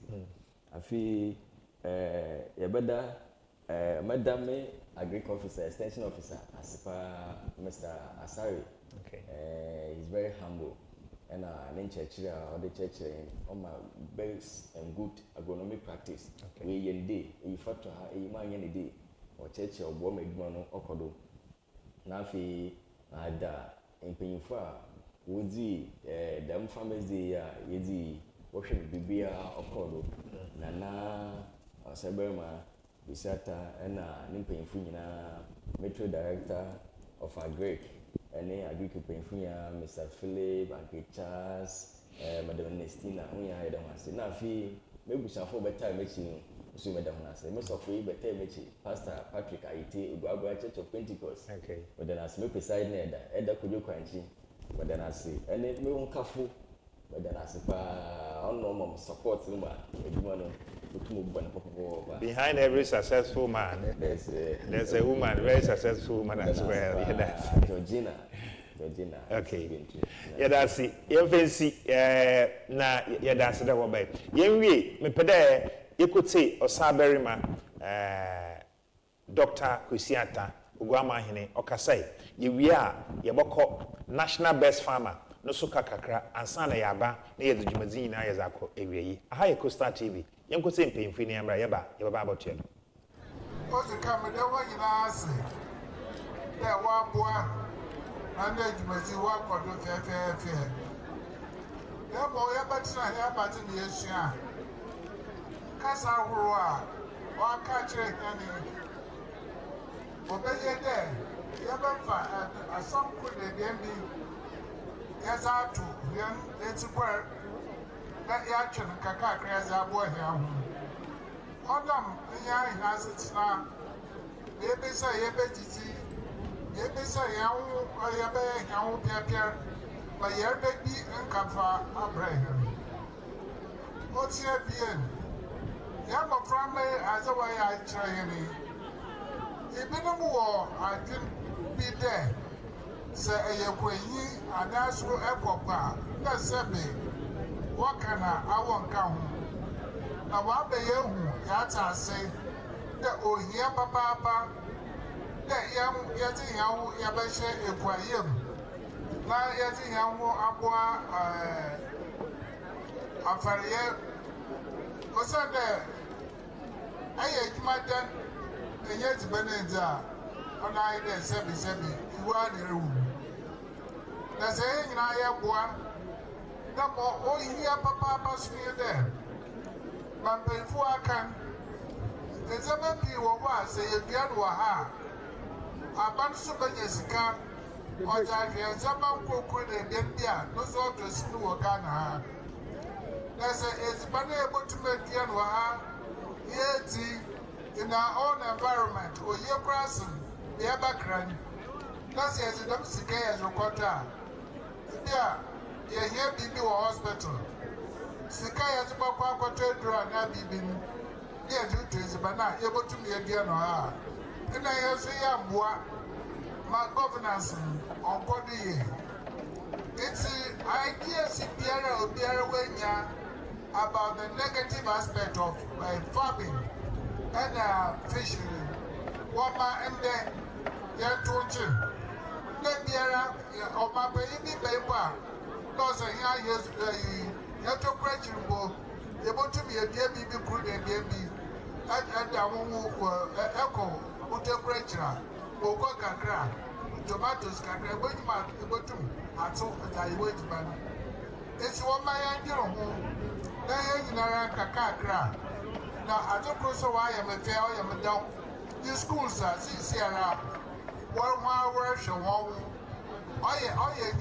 afi ya beda madam agriculture officer extension officer asipa Mr. Asari he's very humble and then church or the church on my base and good agronomic practice we yende e fato ha e ma yen dey or church or bo meduma no okodo na fi ada empanyfo a wodi dem farmers dey yedi wo hwe bibia okodo na oseberma bisata na empanyfo nyina metro director of agric any agriculture penfunya Mr. Philip and Charles Madam Nestina unya haida wase na fi megusafo better mechi so Madam Nase Mr. Free better mechi Pastor Patrick Aite Ogwagwa Church of Pentecost but then as me beside na eda kojo kwanchi but then as any me won kafo but then as pa on no support ma eduma no behind every successful man there's a woman, very successful woman as well. Georgina. Okay. Yeah, that's it. You fancy na yeah that's the one by. Yenwi me pede you could say Osaberima Dr. Kusiata Ugwama hene okasai ye wi a ye bokọ national best farmer no so kakakra ansa na yaba na ye djumadi na ye zakọ ewiyi aha ye Costa TV yenko se mpemfi ne amra ye ba abotue no ozi kam de wa nyina ase de wa boa ande djumadi wa kodo fe ya bo ya batina ya bati ne yesua kasa horo a wa ka kire nyane obeye de ya banfa asam ko de dembi ya za tu yan etikwa na ya twin kakakra ya za bo ahia ho odam ya ina sitina ebe sa ebe titi ebe sa ya hu ya be ya hu pia ba ya be bi nkafa abraham otia bien ya ba frame azawa ya chayeni ibinum wo adwin bi de se eyekwenyi anaso ekopa na sebe wakana awon kan na wa be yehu ya tase de ohia papa de yam yati yawo ya be she ekwayem na yati yawo aboa afariye osade aye jumadan enye tibeneza ona ide sebi iwa de ru na se nyina ya boa na mo o hia papa suye de mampefu akan ezema pi wo wa se ye bia no ha aban so banya sika oja hwe zama kokoro de dem bia no so to sinu wo Ghana ha na se ezibana ebotume bia no ha yeti in our own environment o ye krasin ya bakran na se ezidam sika ya zokota bia ye here bibi wo hospital sika ya zibakwa akwata dro na bibi ni ye ju to ezibana ebotume bia no ha ina ye so ya mboa my governance on body. It's ideas in Biara about the negative aspect of farming and fishery. What my and then let Biara or my baby paper. Because I hear to questionable, able to be a dear baby, good and dear baby, and I won't echo, put a pressure, or KAKRABA, tomatoes, KAKRABA, wait, man, able to, I told that I wait, man. It's what my angel, they hang in a KAKRABA. Now, I don't know so I am a fair, I am a down. The schools are Sierra, 1 hour, show one. I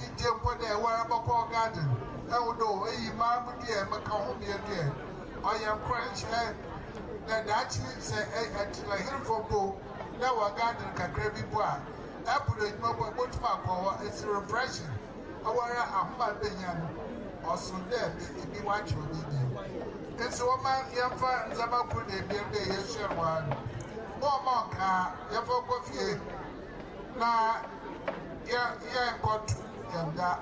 need to put there where I'm a garden. I would know, hey, Mamma dear, Macahomia dear. I am French, that actually say, I hear from Bo, now a garden can grab it. I put it no but my power, it's refreshing. I wear a Humban also there, if you watch your video. And so, my young friends, I'm up with a dear day, yes, sure one. More monka, your KOFI. Now, yeah, got and that.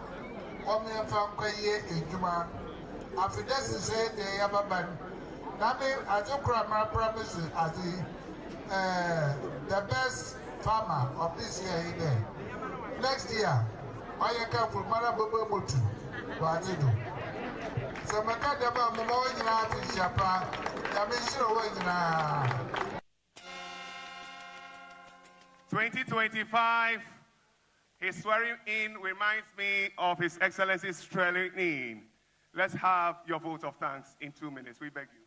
Only a family in Juma. After this is said, they have a man. Now, I don't grab my promises as the best farmer of this year in there. Next year, I come from Marabobotu. What I do. So, my cat about the more in our Japan. I'm sure 2025. His swearing in reminds me of His Excellency's swearing in. Let's have your vote of thanks in 2 minutes. We beg you.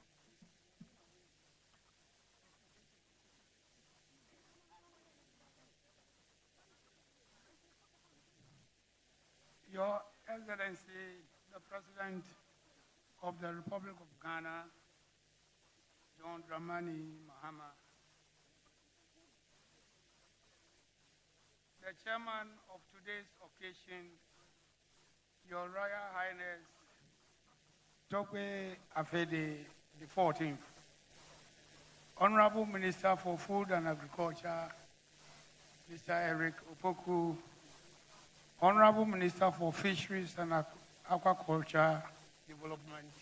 Your Excellency, the President of the Republic of Ghana, John Dramani Mahama, the chairman of today's occasion, Your Royal Highness Tokwe Afede the 14th, Honorable Minister for Food and Agriculture, Mr. Eric Opoku, Honorable Minister for Fisheries and Aquaculture Development,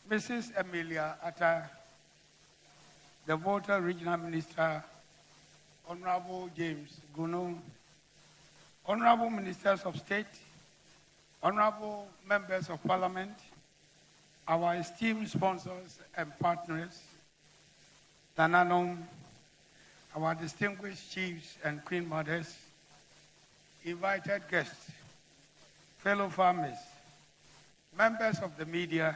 Mrs. Emilia Atta, the Volta Regional Minister, Honorable James Guno, Honorable Ministers of State, Honorable Members of Parliament, our esteemed sponsors and partners, Nananom, our distinguished chiefs and queen mothers, invited guests, fellow farmers, members of the media,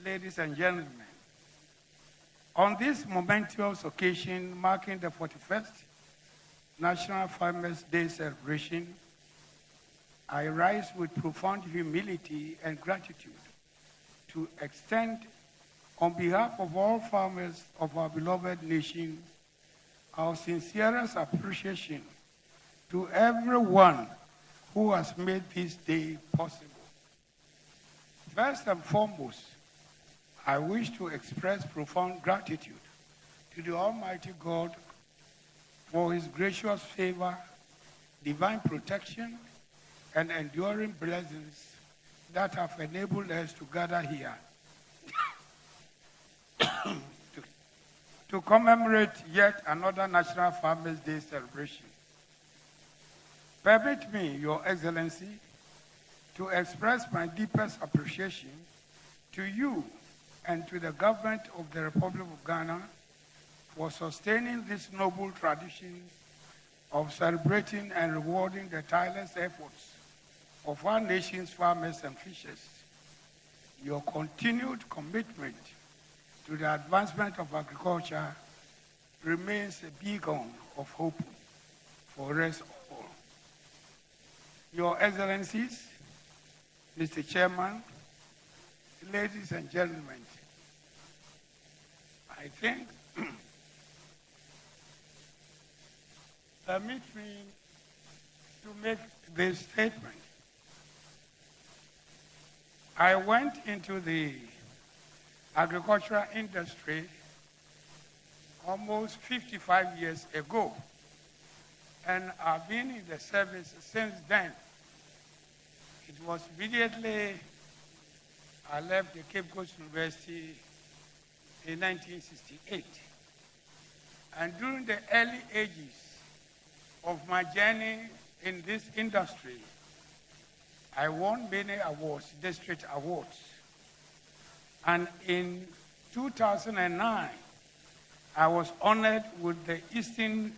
ladies and gentlemen. On this momentous occasion marking the 41st National Farmers' Day celebration, I rise with profound humility and gratitude to extend, on behalf of all farmers of our beloved nation, our sincerest appreciation to everyone who has made this day possible. First and foremost, I wish to express profound gratitude to the Almighty God for His gracious favor, divine protection, and enduring blessings that have enabled us to gather here to commemorate yet another National Farmers' Day celebration. Permit me, Your Excellency, to express my deepest appreciation to you and to the government of the Republic of Ghana for sustaining this noble tradition of celebrating and rewarding the tireless efforts of our nation's farmers and fishers. Your continued commitment to the advancement of agriculture remains a beacon of hope for us all. Your Excellencies, Mr. Chairman, ladies and gentlemen, I think permit me to make this statement. I went into the agricultural industry almost 55 years ago, and I've been in the service since then. It was immediately I left the Cape Coast University in 1968. And during the early ages of my journey in this industry, I won many awards, district awards. And in 2009, I was honored with the Eastern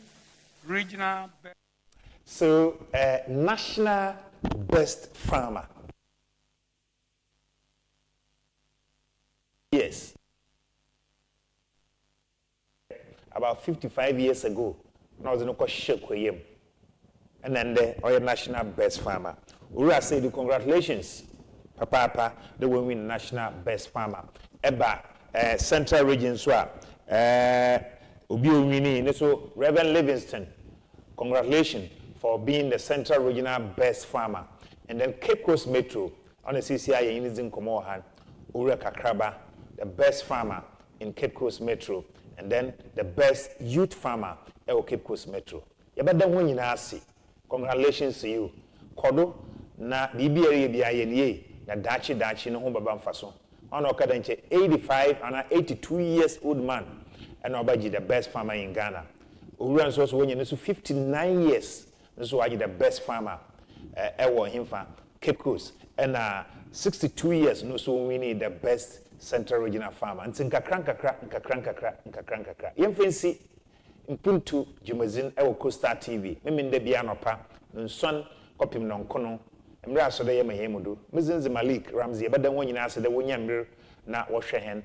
Regional So, National Best Farmer. Yes. About 55 years ago, I was in a shake with him. And then the National Best Farmer. We say congratulations, Papa, the women National Best Farmer. Eba, Central Region, Obi so Reverend Livingston, congratulations for being the Central Regional Best Farmer. And then Cape Coast Metro, on the CCI in Komohan, KAKRABA, the best farmer in Cape Coast Metro, and then the best youth farmer at Cape Coast Metro. You better win in Asi. Congratulations to you. Kodo na bibi area na dachi no home baba mfaso. On okadanche 85 and 82 years old man and obaji the best farmer in Ghana. Uran so when you 59 years. This is why the best farmer ewo himfa Cape Coast and 62 years no so we need the best Central Regional farmer. And nkakra. Yemfensi Mpontu Jumazin ewo Costa TV. Meminde bia nopa nson kopim nonkono. Emra so de yema hemudo. Mzinzi Malik Ramzy bada won nyina se de wonya mber na wo hwe hen.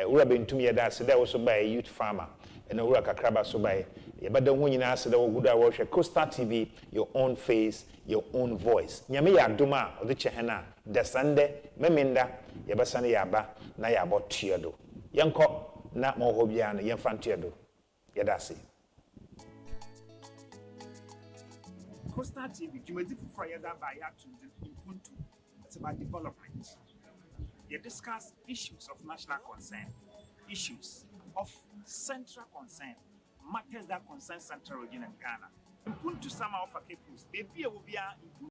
Ura Bentum yeda se de wo so ba youth farmer. And ura KAKRABA so ba yebada won nyina se de wo guda wo hwe Costa TV, your own face, your own voice. Nyame ya doma o de che na de sande meminda yebasane yaba na yabo tuedo. Yenko na mo ho bia na yemfa tuedo. Yedase. Costa TV, Jumedi Fufrayada by Mpontu. It's about development. You discuss issues of national concern, issues of central concern, matters that concern Central Region and Ghana. Mpontu Sama of a Cape Coast, baby will be